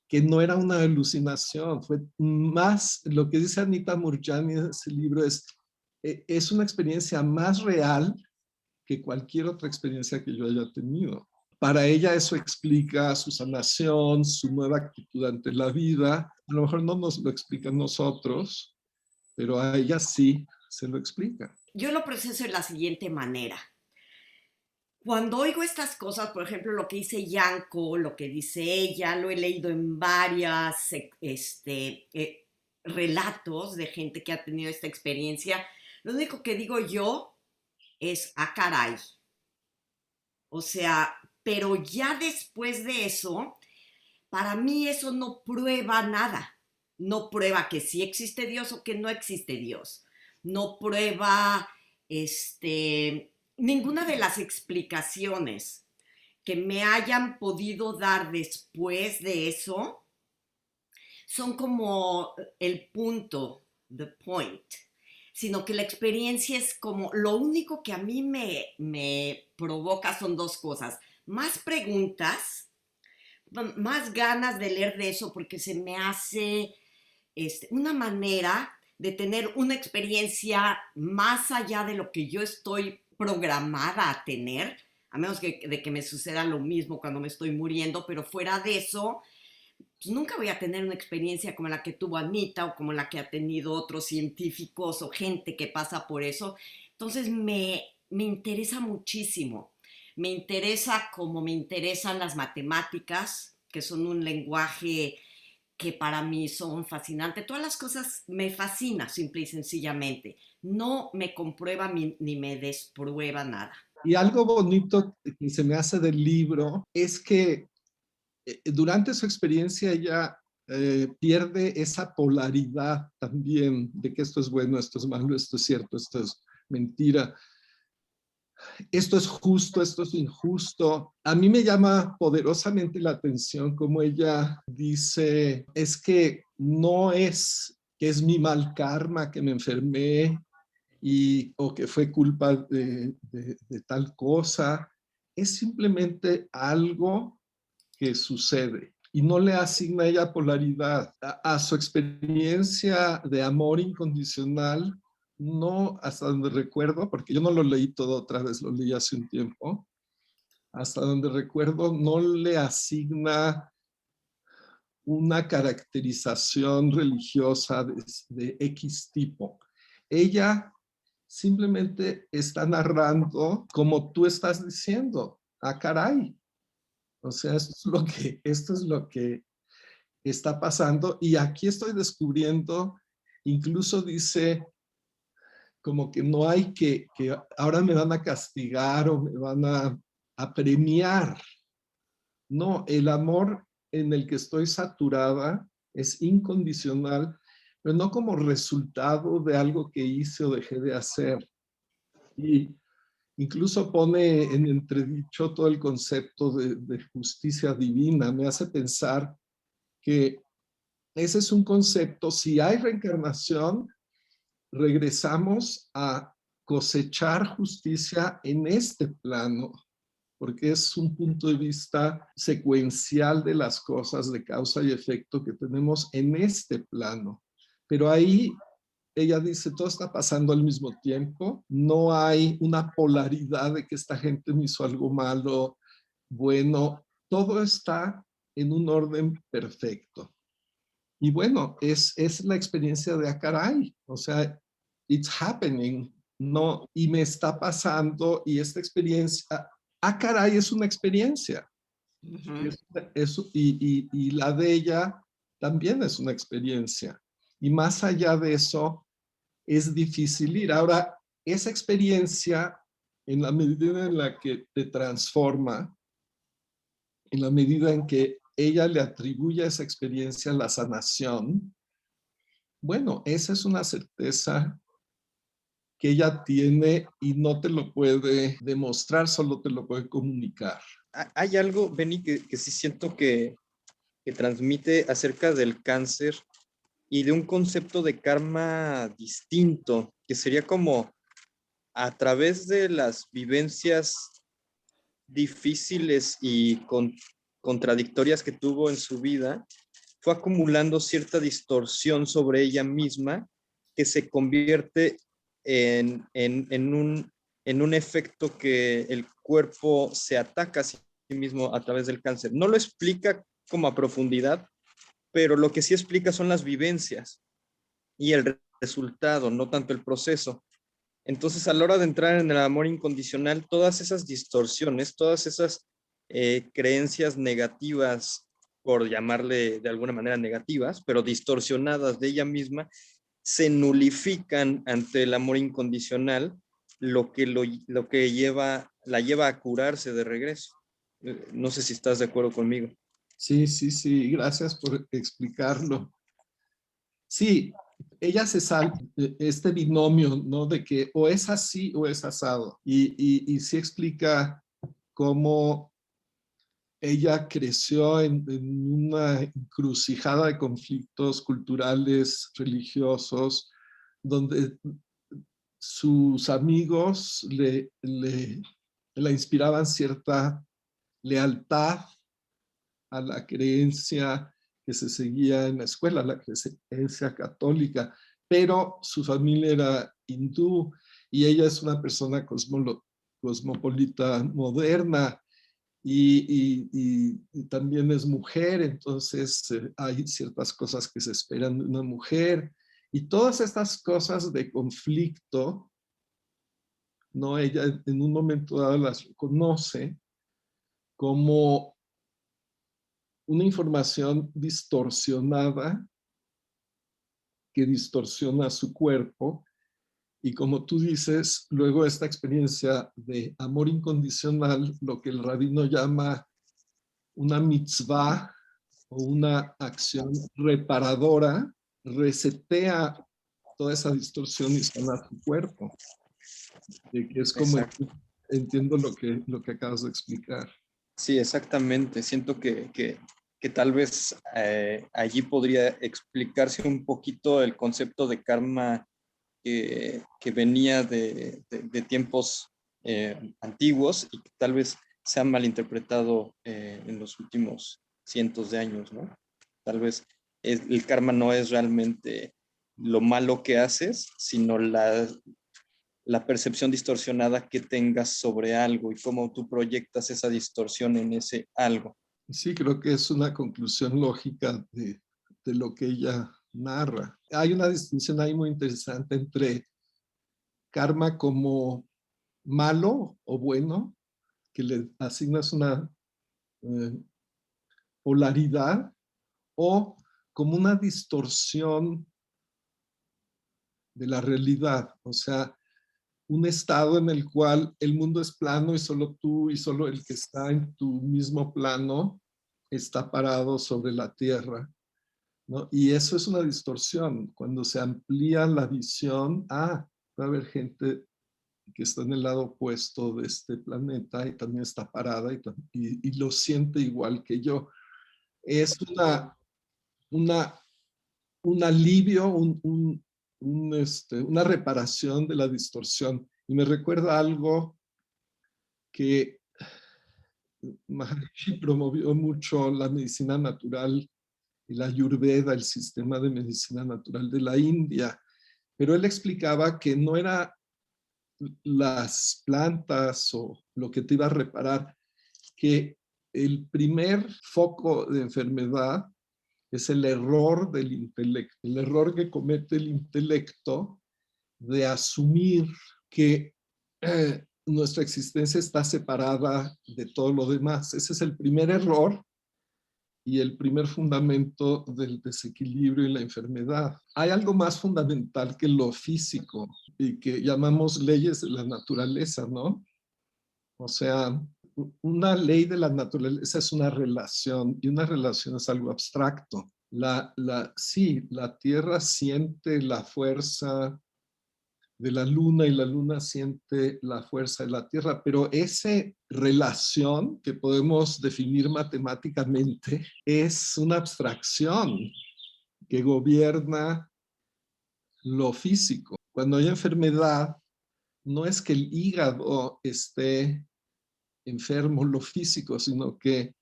que no era una alucinación, fue más, lo que dice Anita Moorjani en ese libro es una experiencia más real que cualquier otra experiencia que yo haya tenido. Para ella eso explica su sanación, su nueva actitud ante la vida. A lo mejor no nos lo explica a nosotros, pero a ella sí se lo explica. Yo lo proceso de la siguiente manera. Cuando oigo estas cosas, por ejemplo, lo que dice Yanko, lo que dice ella, lo he leído en varias relatos de gente que ha tenido esta experiencia, lo único que digo yo es, ah, caray. O sea, pero ya después de eso, para mí eso no prueba nada. No prueba que sí existe Dios o que no existe Dios. No prueba ninguna de las explicaciones que me hayan podido dar después de eso son como el punto, the point, sino que la experiencia es como, lo único que a mí me provoca son dos cosas, más preguntas, más ganas de leer de eso, porque se me hace una manera de tener una experiencia más allá de lo que yo estoy programada a tener, a menos de que me suceda lo mismo cuando me estoy muriendo, pero fuera de eso, pues nunca voy a tener una experiencia como la que tuvo Anita o como la que ha tenido otros científicos o gente que pasa por eso. Entonces me interesa muchísimo. Me interesa como me interesan las matemáticas, que son un lenguaje que para mí son fascinantes. Todas las cosas me fascinan, simple y sencillamente. No me comprueba ni me desprueba nada. Y algo bonito que se me hace del libro es que durante su experiencia ella pierde esa polaridad también de que esto es bueno, esto es malo, esto es cierto, esto es mentira. Esto es justo, esto es injusto. A mí me llama poderosamente la atención como ella dice, es que no es que es mi mal karma que me enfermé o que fue culpa de tal cosa. Es simplemente algo que sucede y no le asigna ella polaridad. A su experiencia de amor incondicional, no, hasta donde recuerdo, porque yo no lo leí todo otra vez, lo leí hace un tiempo, hasta donde recuerdo no le asigna una caracterización religiosa de X tipo. Ella simplemente está narrando como tú estás diciendo. Ah, caray. O sea, esto es lo que está pasando. Y aquí estoy descubriendo, incluso dice como que no hay que ahora me van a castigar o me van a premiar. No, el amor en el que estoy saturada es incondicional, pero no como resultado de algo que hice o dejé de hacer. Y incluso pone en entredicho todo el concepto de justicia divina. Me hace pensar que ese es un concepto, si hay reencarnación, regresamos a cosechar justicia en este plano, porque es un punto de vista secuencial de las cosas de causa y efecto que tenemos en este plano. Pero ahí ella dice, todo está pasando al mismo tiempo, no hay una polaridad de que esta gente me hizo algo malo, bueno, todo está en un orden perfecto. Y bueno, es la experiencia de Acaray, o sea, it's happening, no, y me está pasando, y esta experiencia, Acaray es una experiencia, Ujú. Y la de ella también es una experiencia. Y más allá de eso, es difícil ir. Ahora, esa experiencia, en la medida en la que te transforma, en la medida en que ella le atribuye a esa experiencia la sanación, bueno, esa es una certeza que ella tiene y no te lo puede demostrar, solo te lo puede comunicar. Hay algo, Benny, que sí siento que transmite acerca del cáncer y de un concepto de karma distinto, que sería como a través de las vivencias difíciles y contradictorias que tuvo en su vida, fue acumulando cierta distorsión sobre ella misma que se convierte en un efecto que el cuerpo se ataca a sí mismo a través del cáncer. No lo explica como a profundidad, pero lo que sí explica son las vivencias y el resultado, no tanto el proceso. Entonces, a la hora de entrar en el amor incondicional, todas esas distorsiones, todas esas creencias negativas, por llamarle de alguna manera negativas, pero distorsionadas de ella misma, se nulifican ante el amor incondicional, lo que la lleva a curarse de regreso. No sé si estás de acuerdo conmigo. Sí, gracias por explicarlo. Sí, ella se sale este binomio, ¿no? De que o es así o es asado. Y sí explica cómo ella creció en una encrucijada de conflictos culturales, religiosos, donde sus amigos la inspiraban cierta lealtad a la creencia que se seguía en la escuela, la creencia católica, pero su familia era hindú y ella es una persona cosmopolita moderna y también es mujer, entonces hay ciertas cosas que se esperan de una mujer y todas estas cosas de conflicto, ¿no? Ella en un momento dado las reconoce como una información distorsionada que distorsiona su cuerpo y como tú dices, luego esta experiencia de amor incondicional, lo que el rabino llama una mitzvah o una acción reparadora, resetea toda esa distorsión y sana su cuerpo. Que es como entiendo lo que acabas de explicar. Sí, exactamente. Siento que tal vez allí podría explicarse un poquito el concepto de karma que venía de tiempos antiguos y que tal vez se ha malinterpretado en los últimos cientos de años, ¿no? Tal vez el karma no es realmente lo malo que haces, sino la percepción distorsionada que tengas sobre algo y cómo tú proyectas esa distorsión en ese algo. Sí, creo que es una conclusión lógica de lo que ella narra. Hay una distinción ahí muy interesante entre karma como malo o bueno, que le asignas una polaridad, o como una distorsión de la realidad, o sea, un estado en el cual el mundo es plano y solo tú y solo el que está en tu mismo plano está parado sobre la tierra, ¿no? Y eso es una distorsión. Cuando se amplía la visión, va a haber gente que está en el lado opuesto de este planeta y también está parada y lo siente igual que yo. Es un alivio, una reparación de la distorsión. Y me recuerda algo que Maharishi promovió mucho, la medicina natural y la Ayurveda, el sistema de medicina natural de la India. Pero él explicaba que no era las plantas o lo que te iba a reparar, que el primer foco de enfermedad es el error del intelecto, el error que comete el intelecto de asumir que nuestra existencia está separada de todo lo demás. Ese es el primer error y el primer fundamento del desequilibrio y la enfermedad. Hay algo más fundamental que lo físico y que llamamos leyes de la naturaleza, ¿no? O sea, una ley de la naturaleza es una relación y una relación es algo abstracto. Sí, la Tierra siente la fuerza de la Luna y la Luna siente la fuerza de la Tierra, pero esa relación que podemos definir matemáticamente es una abstracción que gobierna lo físico. Cuando hay enfermedad, no es que el hígado esté enfermo, lo físico, sino que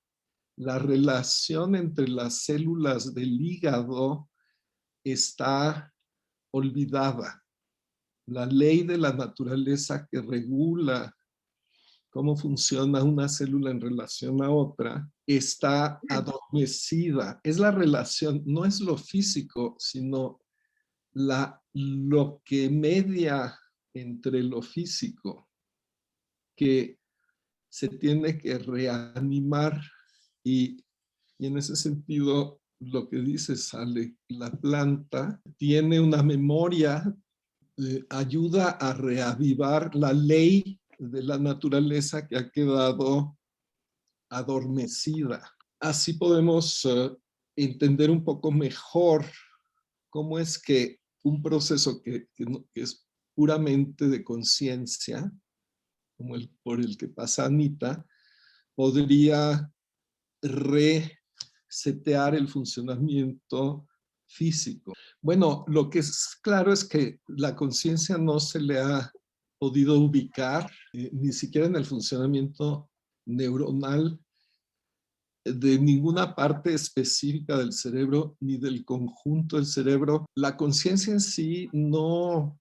la relación entre las células del hígado está olvidada. La ley de la naturaleza que regula cómo funciona una célula en relación a otra está adormecida. Es la relación, no es lo físico, sino lo que media entre lo físico, que se tiene que reanimar y en ese sentido lo que dice Sale, la planta tiene una memoria, ayuda a reavivar la ley de la naturaleza que ha quedado adormecida. Así podemos entender un poco mejor cómo es que un proceso que es puramente de conciencia, como por el que pasa Anita, podría resetear el funcionamiento físico. Bueno, lo que es claro es que la conciencia no se le ha podido ubicar ni siquiera en el funcionamiento neuronal de ninguna parte específica del cerebro ni del conjunto del cerebro. La conciencia en sí no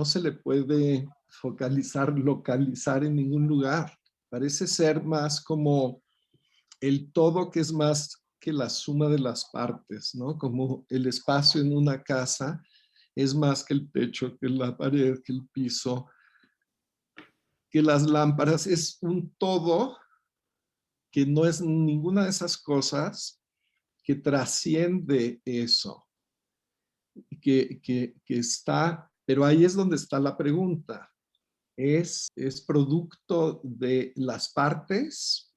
se le puede focalizar, localizar en ningún lugar. Parece ser más como el todo que es más que la suma de las partes, ¿no? Como el espacio en una casa es más que el techo, que la pared, que el piso, que las lámparas. Es un todo que no es ninguna de esas cosas, que trasciende eso, que está, pero ahí es donde está la pregunta. ¿Es producto de las partes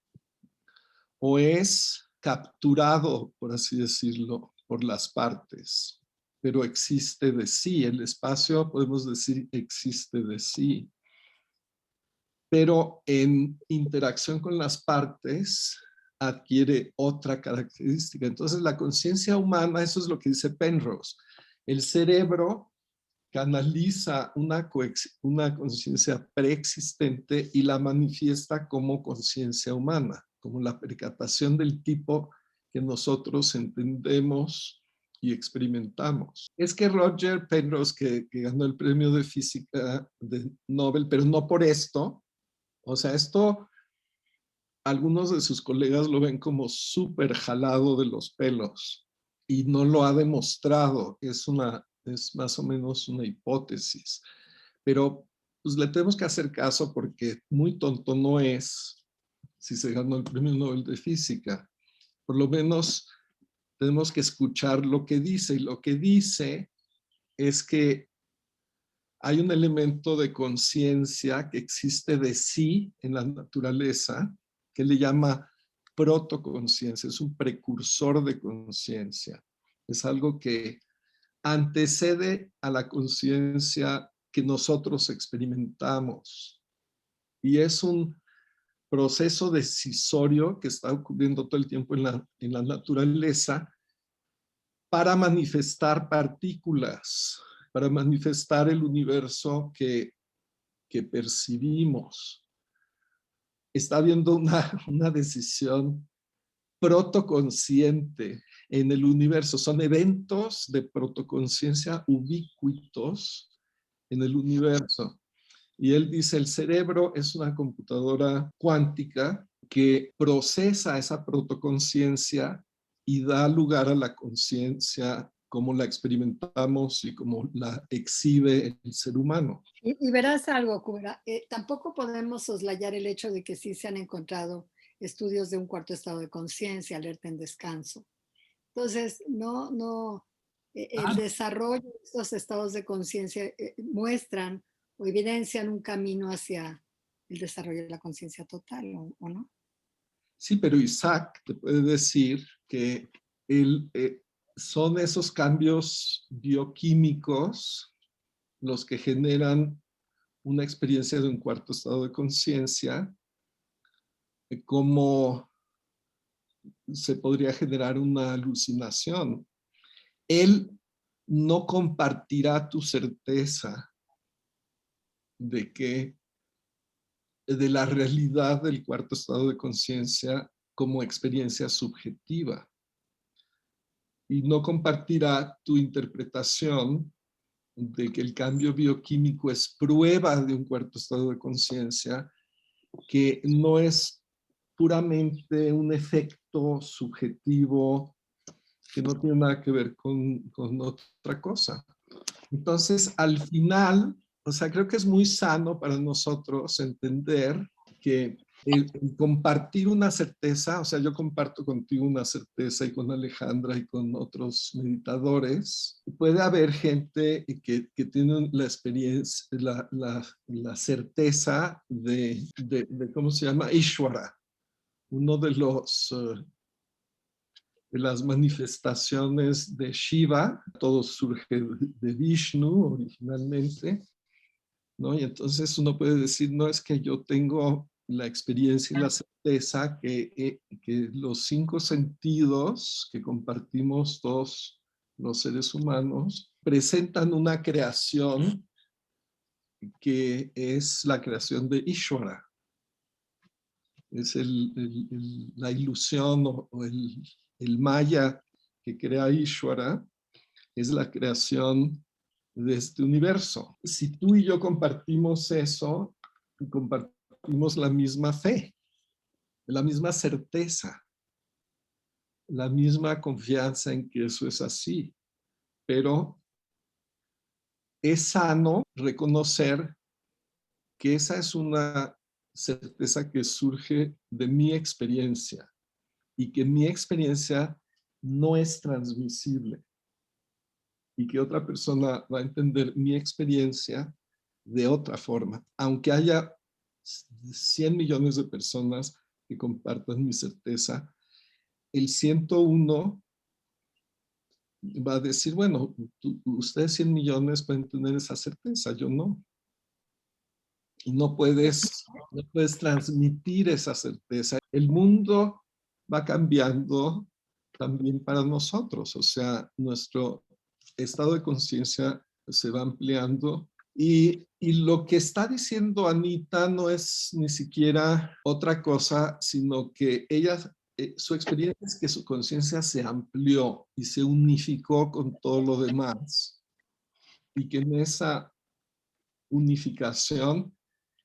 o es capturado, por así decirlo, por las partes? Pero existe de sí. El espacio, podemos decir, existe de sí. Pero en interacción con las partes adquiere otra característica. Entonces, la conciencia humana, eso es lo que dice Penrose. El cerebro canaliza una conciencia preexistente y la manifiesta como conciencia humana, como la percatación del tipo que nosotros entendemos y experimentamos. Es que Roger Penrose, que ganó el premio de física de Nobel, pero no por esto, o sea, esto algunos de sus colegas lo ven como súper jalado de los pelos y no lo ha demostrado. Es más o menos una hipótesis, pero pues le tenemos que hacer caso porque muy tonto no es si se ganó el premio Nobel de Física. Por lo menos tenemos que escuchar lo que dice, y lo que dice es que hay un elemento de conciencia que existe de sí en la naturaleza, que le llama protoconciencia, es un precursor de conciencia. Es algo que antecede a la conciencia que nosotros experimentamos. Y es un proceso decisorio que está ocurriendo todo el tiempo en la naturaleza para manifestar partículas, para manifestar el universo que percibimos. Está habiendo una decisión protoconsciente en el universo. Son eventos de protoconciencia ubicuitos en el universo. Y él dice, el cerebro es una computadora cuántica que procesa esa protoconciencia y da lugar a la conciencia cómo la experimentamos y cómo la exhibe el ser humano. Y verás algo, Cura, tampoco podemos soslayar el hecho de que sí se han encontrado estudios de un cuarto estado de conciencia, alerta en descanso. Entonces, el desarrollo de estos estados de conciencia muestran o evidencian un camino hacia el desarrollo de la conciencia total, ¿o no? Sí, pero Isaac te puede decir que son esos cambios bioquímicos los que generan una experiencia de un cuarto estado de conciencia, como se podría generar una alucinación. Él no compartirá tu certeza de la realidad del cuarto estado de conciencia como experiencia subjetiva. Y no compartirá tu interpretación de que el cambio bioquímico es prueba de un cuarto estado de conciencia, que no es puramente un efecto subjetivo que no tiene nada que ver con otra cosa. Entonces, al final, o sea, creo que es muy sano para nosotros entender que el compartir una certeza, o sea, yo comparto contigo una certeza y con Alejandra y con otros meditadores, puede haber gente que tiene la experiencia, la certeza de, ¿cómo se llama? Ishvara, uno de las manifestaciones de Shiva. Todo surge de Vishnu originalmente, ¿no? Y entonces uno puede decir, no es que yo tengo la experiencia y la certeza que los 5 sentidos que compartimos todos los seres humanos presentan una creación que es la creación de Ishvara. Es la ilusión o el maya que crea Ishvara, es la creación de este universo. Si tú y yo compartimos eso, compartimos la misma fe, la misma certeza, la misma confianza en que eso es así. Pero es sano reconocer que esa es una certeza que surge de mi experiencia y que mi experiencia no es transmisible y que otra persona va a entender mi experiencia de otra forma, aunque haya 100 millones de personas que compartan mi certeza, el 101 va a decir, bueno, ustedes 100 millones pueden tener esa certeza, yo no. Y no puedes transmitir esa certeza. El mundo va cambiando también para nosotros, o sea, nuestro estado de conciencia se va ampliando. Y lo que está diciendo Anita no es ni siquiera otra cosa, sino que ella, su experiencia es que su conciencia se amplió y se unificó con todo lo demás. Y que en esa unificación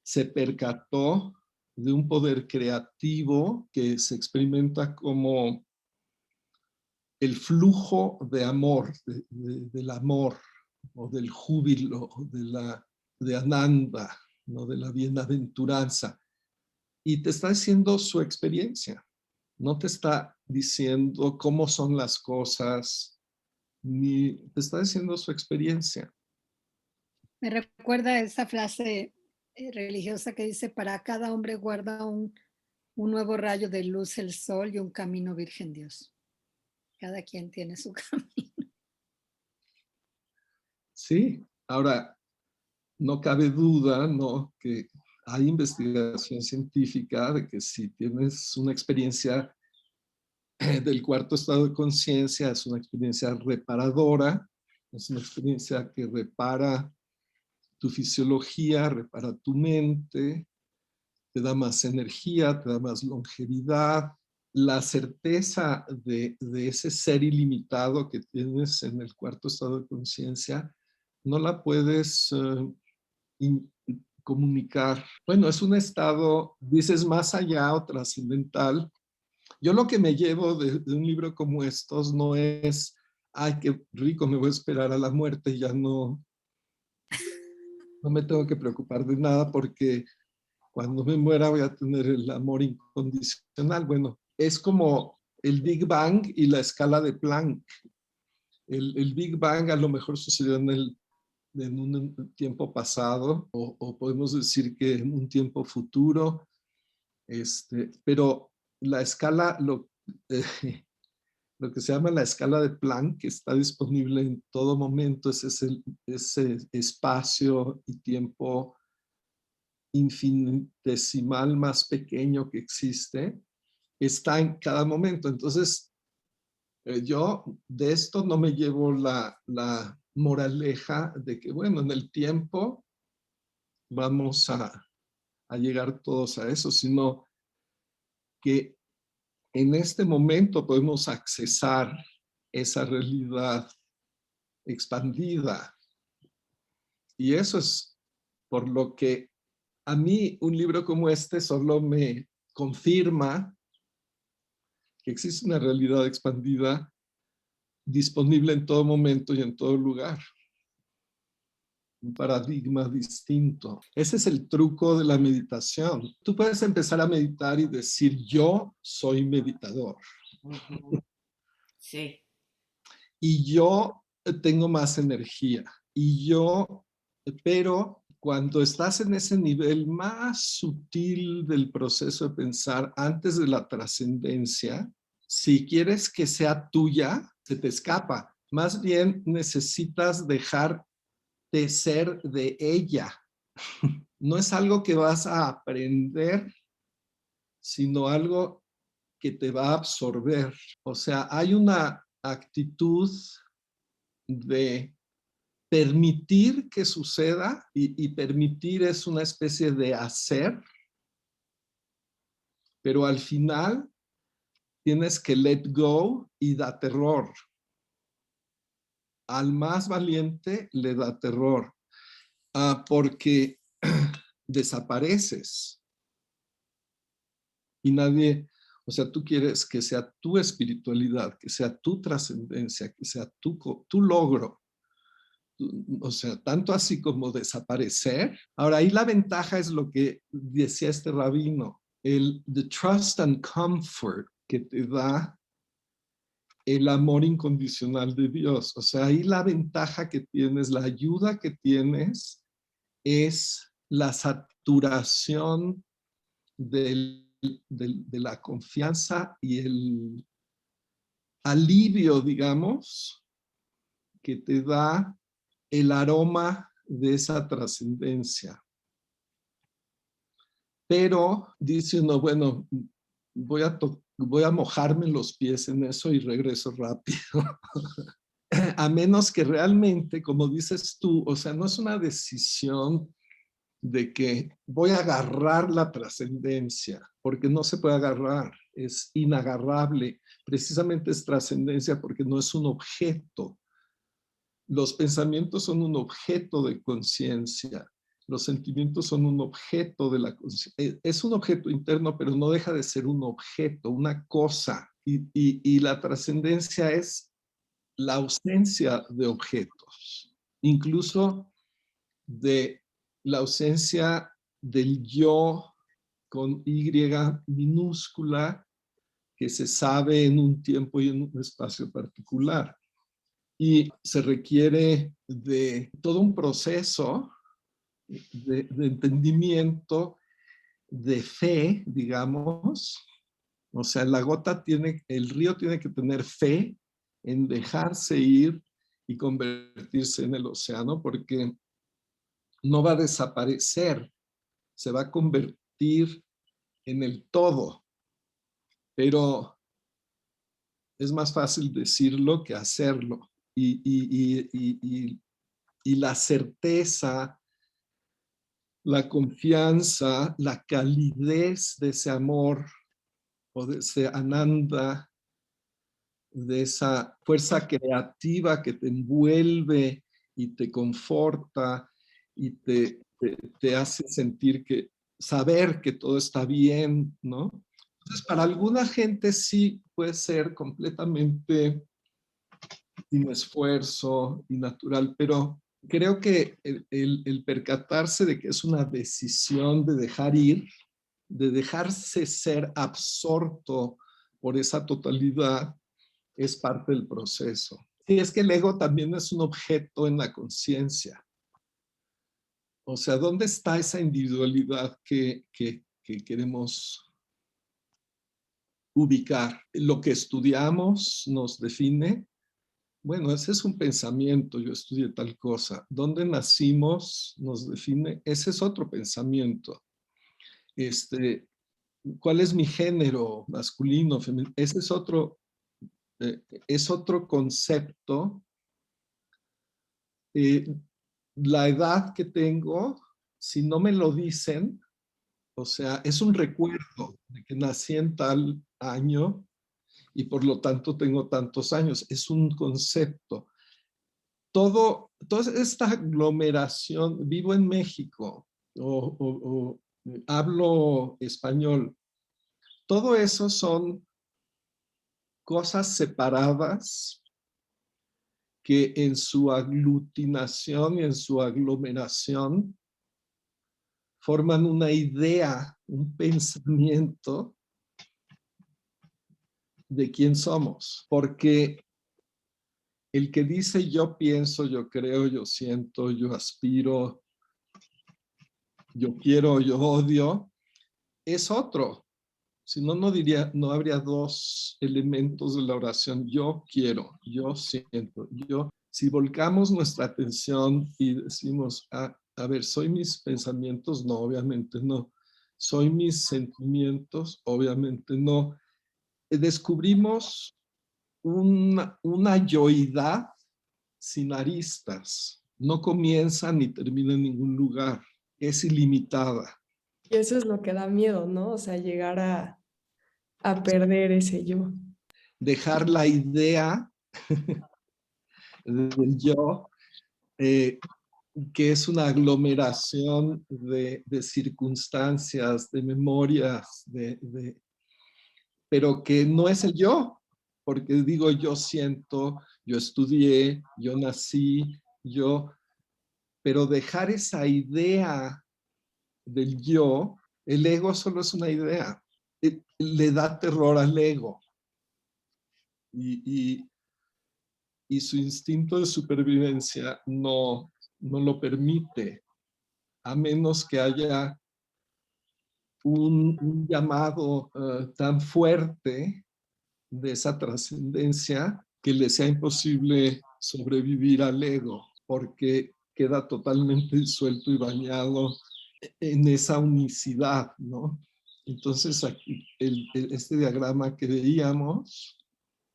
se percató de un poder creativo que se experimenta como el flujo de amor, del amor, o del júbilo, de Ananda, ¿no? De la bienaventuranza. Y te está diciendo su experiencia, no te está diciendo cómo son las cosas, ni te está diciendo su experiencia. Me recuerda esa frase religiosa que dice, para cada hombre guarda un nuevo rayo de luz el sol y un camino virgen Dios. Cada quien tiene su camino. Sí, ahora, no cabe duda, ¿no?, que hay investigación científica de que si tienes una experiencia del cuarto estado de conciencia, es una experiencia reparadora, es una experiencia que repara tu fisiología, repara tu mente, te da más energía, te da más longevidad. La certeza de ese ser ilimitado que tienes en el cuarto estado de conciencia no la puedes comunicar. Bueno, es un estado, dices, más allá o trascendental. Yo lo que me llevo de un libro como estos no es ay, qué rico, me voy a esperar a la muerte y ya no me tengo que preocupar de nada porque cuando me muera voy a tener el amor incondicional. Bueno, es como el Big Bang y la escala de Planck. El Big Bang a lo mejor sucedió en un tiempo pasado o podemos decir que en un tiempo futuro, pero la escala, lo que se llama la escala de Planck, que está disponible en todo momento, es ese espacio y tiempo infinitesimal más pequeño que existe, está en cada momento. Entonces, yo de esto no me llevo la moraleja de que, bueno, en el tiempo vamos a llegar todos a eso, sino que en este momento podemos accesar esa realidad expandida. Y eso es por lo que a mí un libro como este solo me confirma que existe una realidad expandida disponible en todo momento y en todo lugar. Un paradigma distinto. Ese es el truco de la meditación. Tú puedes empezar a meditar y decir, yo soy meditador. Sí. Y yo tengo más energía. Pero cuando estás en ese nivel más sutil del proceso de pensar antes de la trascendencia, si quieres que sea tuya, se te escapa. Más bien necesitas dejar de ser de ella. No es algo que vas a aprender, sino algo que te va a absorber. O sea, hay una actitud de permitir que suceda y permitir es una especie de hacer, pero al final tienes que let go y da terror. Al más valiente le da terror, porque desapareces y nadie, o sea, tú quieres que sea tu espiritualidad, que sea tu trascendencia, que sea tu logro. O sea, tanto así como desaparecer. Ahora, ahí la ventaja es lo que decía este rabino, the trust and comfort que te da el amor incondicional de Dios. O sea, ahí la ventaja que tienes, la ayuda que tienes es la saturación de la confianza y el alivio, digamos, que te da el aroma de esa trascendencia. Pero dice uno, bueno, voy a mojarme los pies en eso y regreso rápido. A menos que realmente, como dices tú, o sea, no es una decisión de que voy a agarrar la trascendencia, porque no se puede agarrar, es inagarrable. Precisamente es trascendencia porque no es un objeto. Los pensamientos son un objeto de conciencia. Los sentimientos son un objeto de la conciencia. Es un objeto interno, pero no deja de ser un objeto, una cosa. Y la trascendencia es la ausencia de objetos, incluso de la ausencia del yo con Y minúscula que se sabe en un tiempo y en un espacio particular. Y se requiere de todo un proceso de entendimiento, de fe, digamos. O sea, el río tiene que tener fe en dejarse ir y convertirse en el océano, porque no va a desaparecer, se va a convertir en el todo. Pero es más fácil decirlo que hacerlo. Y la certeza, la confianza, la calidez de ese amor o de ese ananda, de esa fuerza creativa que te envuelve y te conforta y te hace sentir saber que todo está bien, ¿no? Entonces, para alguna gente sí puede ser completamente sin esfuerzo y natural, pero creo que el percatarse de que es una decisión de dejar ir, de dejarse ser absorto por esa totalidad, es parte del proceso. Sí, es que el ego también es un objeto en la conciencia. O sea, ¿dónde está esa individualidad que queremos ubicar? Lo que estudiamos nos define. Bueno, ese es un pensamiento, yo estudié tal cosa. ¿Dónde nacimos nos define? Ese es otro pensamiento. ¿Cuál es mi género, masculino, femenino? Ese es otro concepto. La edad que tengo, si no me lo dicen, o sea, es un recuerdo de que nací en tal año y por lo tanto tengo tantos años. Es un concepto. Toda esta aglomeración, vivo en México o hablo español, todo eso son cosas separadas que en su aglutinación y en su aglomeración forman una idea, un pensamiento de quién somos. Porque el que dice yo pienso, yo creo, yo siento, yo aspiro, yo quiero, yo odio, es otro. Si no, no habría dos elementos de la oración. Yo quiero, yo siento, yo. Si volcamos nuestra atención y decimos, a ver, ¿soy mis pensamientos? No, obviamente no. ¿Soy mis sentimientos? Obviamente no. Descubrimos una yoidad sin aristas. No comienza ni termina en ningún lugar. Es ilimitada. Y eso es lo que da miedo, ¿no? O sea, llegar a perder ese yo. Dejar la idea del yo, que es una aglomeración de circunstancias, de memorias, pero que no es el yo, porque digo yo siento, yo estudié, yo nací, pero dejar esa idea del yo, el ego solo es una idea, le da terror al ego. Y su instinto de supervivencia no lo permite, a menos que haya un llamado tan fuerte de esa trascendencia que le sea imposible sobrevivir al ego, porque queda totalmente disuelto y bañado en esa unicidad, ¿no? Entonces aquí este diagrama que veíamos,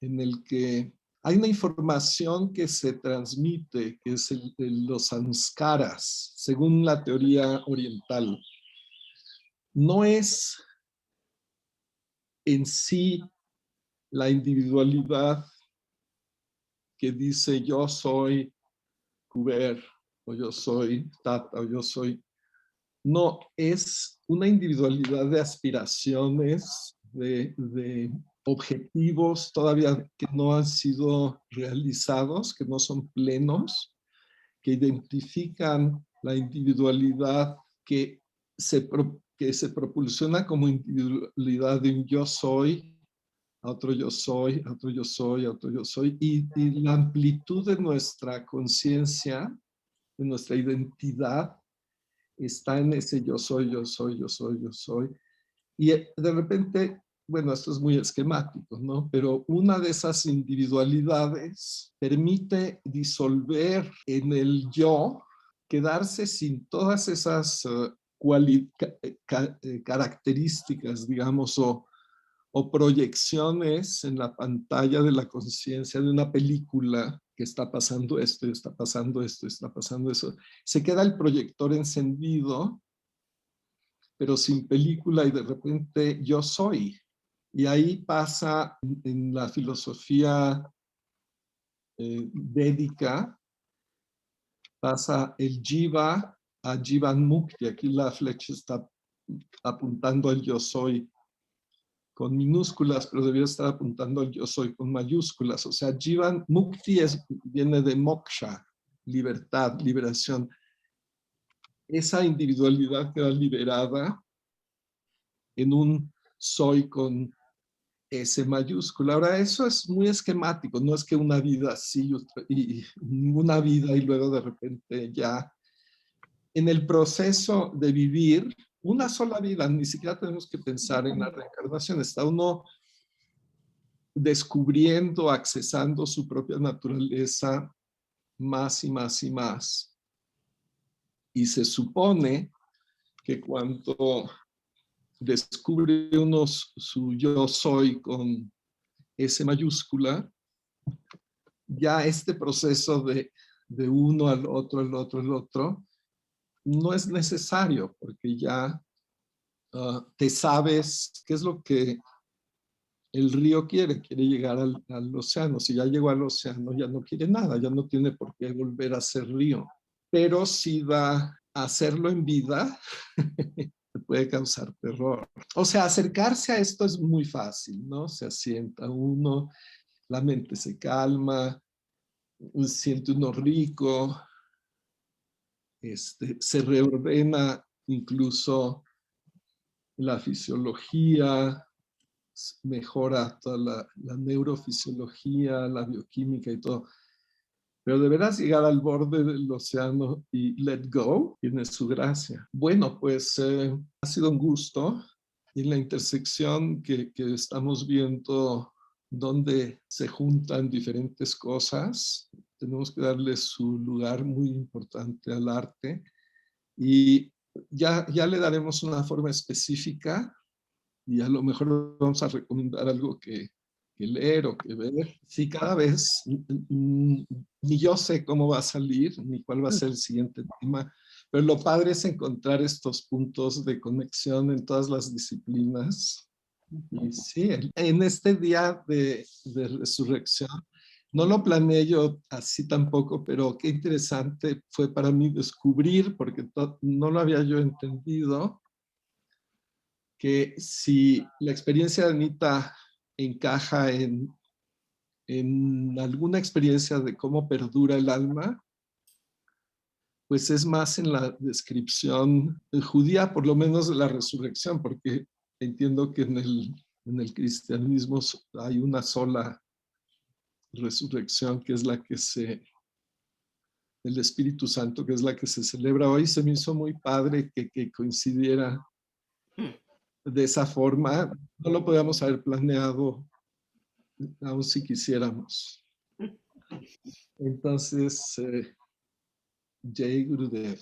en el que hay una información que se transmite, que es los samskaras, según la teoría oriental. No es en sí la individualidad que dice yo soy Kuber, o yo soy Tata, o yo soy. No, es una individualidad de aspiraciones, de objetivos todavía que no han sido realizados, que no son plenos, que identifican la individualidad que se propulsiona como individualidad de un yo soy, a otro yo soy, a otro yo soy, a otro yo soy, y la amplitud de nuestra conciencia, de nuestra identidad, está en ese yo soy, yo soy, yo soy, yo soy. Y de repente, bueno, esto es muy esquemático, ¿no? Pero una de esas individualidades permite disolver en el yo, quedarse sin todas esas características, digamos, o proyecciones en la pantalla de la conciencia de una película que está pasando esto, está pasando esto, está pasando eso. Se queda el proyector encendido, pero sin película, y de repente yo soy. Y ahí pasa en la filosofía védica, pasa el jiva a jivan mukti. Aquí la flecha está apuntando al yo soy con minúsculas, pero debería estar apuntando al yo soy con mayúsculas. O sea, Jivan Mukti viene de moksha, libertad, liberación. Esa individualidad queda liberada en un soy con S mayúscula. Ahora, eso es muy esquemático, no es que una vida así y una vida y luego de repente ya. En el proceso de vivir una sola vida, ni siquiera tenemos que pensar en la reencarnación, está uno descubriendo, accesando su propia naturaleza más y más y más. Y se supone que cuando descubre uno su yo soy con S mayúscula, ya este proceso de uno al otro, al otro, al otro, no es necesario, porque ya te sabes qué es lo que el río quiere llegar al océano. Si ya llegó al océano, ya no quiere nada, ya no tiene por qué volver a ser río. Pero si va a hacerlo en vida, te puede causar terror. O sea, acercarse a esto es muy fácil, ¿no? Se asienta uno, la mente se calma, siente uno rico, se reordena incluso la fisiología, mejora toda la neurofisiología, la bioquímica y todo. Pero de veras llegar al borde del océano y let go tiene su gracia. Bueno, pues ha sido un gusto. Y en la intersección que estamos viendo donde se juntan diferentes cosas, tenemos que darle su lugar muy importante al arte. Y ya le daremos una forma específica y a lo mejor vamos a recomendar algo que leer o que ver. Sí, cada vez ni yo sé cómo va a salir, ni cuál va a ser el siguiente tema, pero lo padre es encontrar estos puntos de conexión en todas las disciplinas. Y sí, en este día de resurrección, no lo planeé yo así tampoco, pero qué interesante fue para mí descubrir, porque no lo había yo entendido, que si la experiencia de Anita encaja en alguna experiencia de cómo perdura el alma, pues es más en la descripción judía, por lo menos de la resurrección, porque entiendo que en el cristianismo hay una sola resurrección, que es la que el Espíritu Santo, que es la que se celebra hoy. Se me hizo muy padre que coincidiera de esa forma. No lo podíamos haber planeado, aun si quisiéramos. Entonces, Jai Gurudev.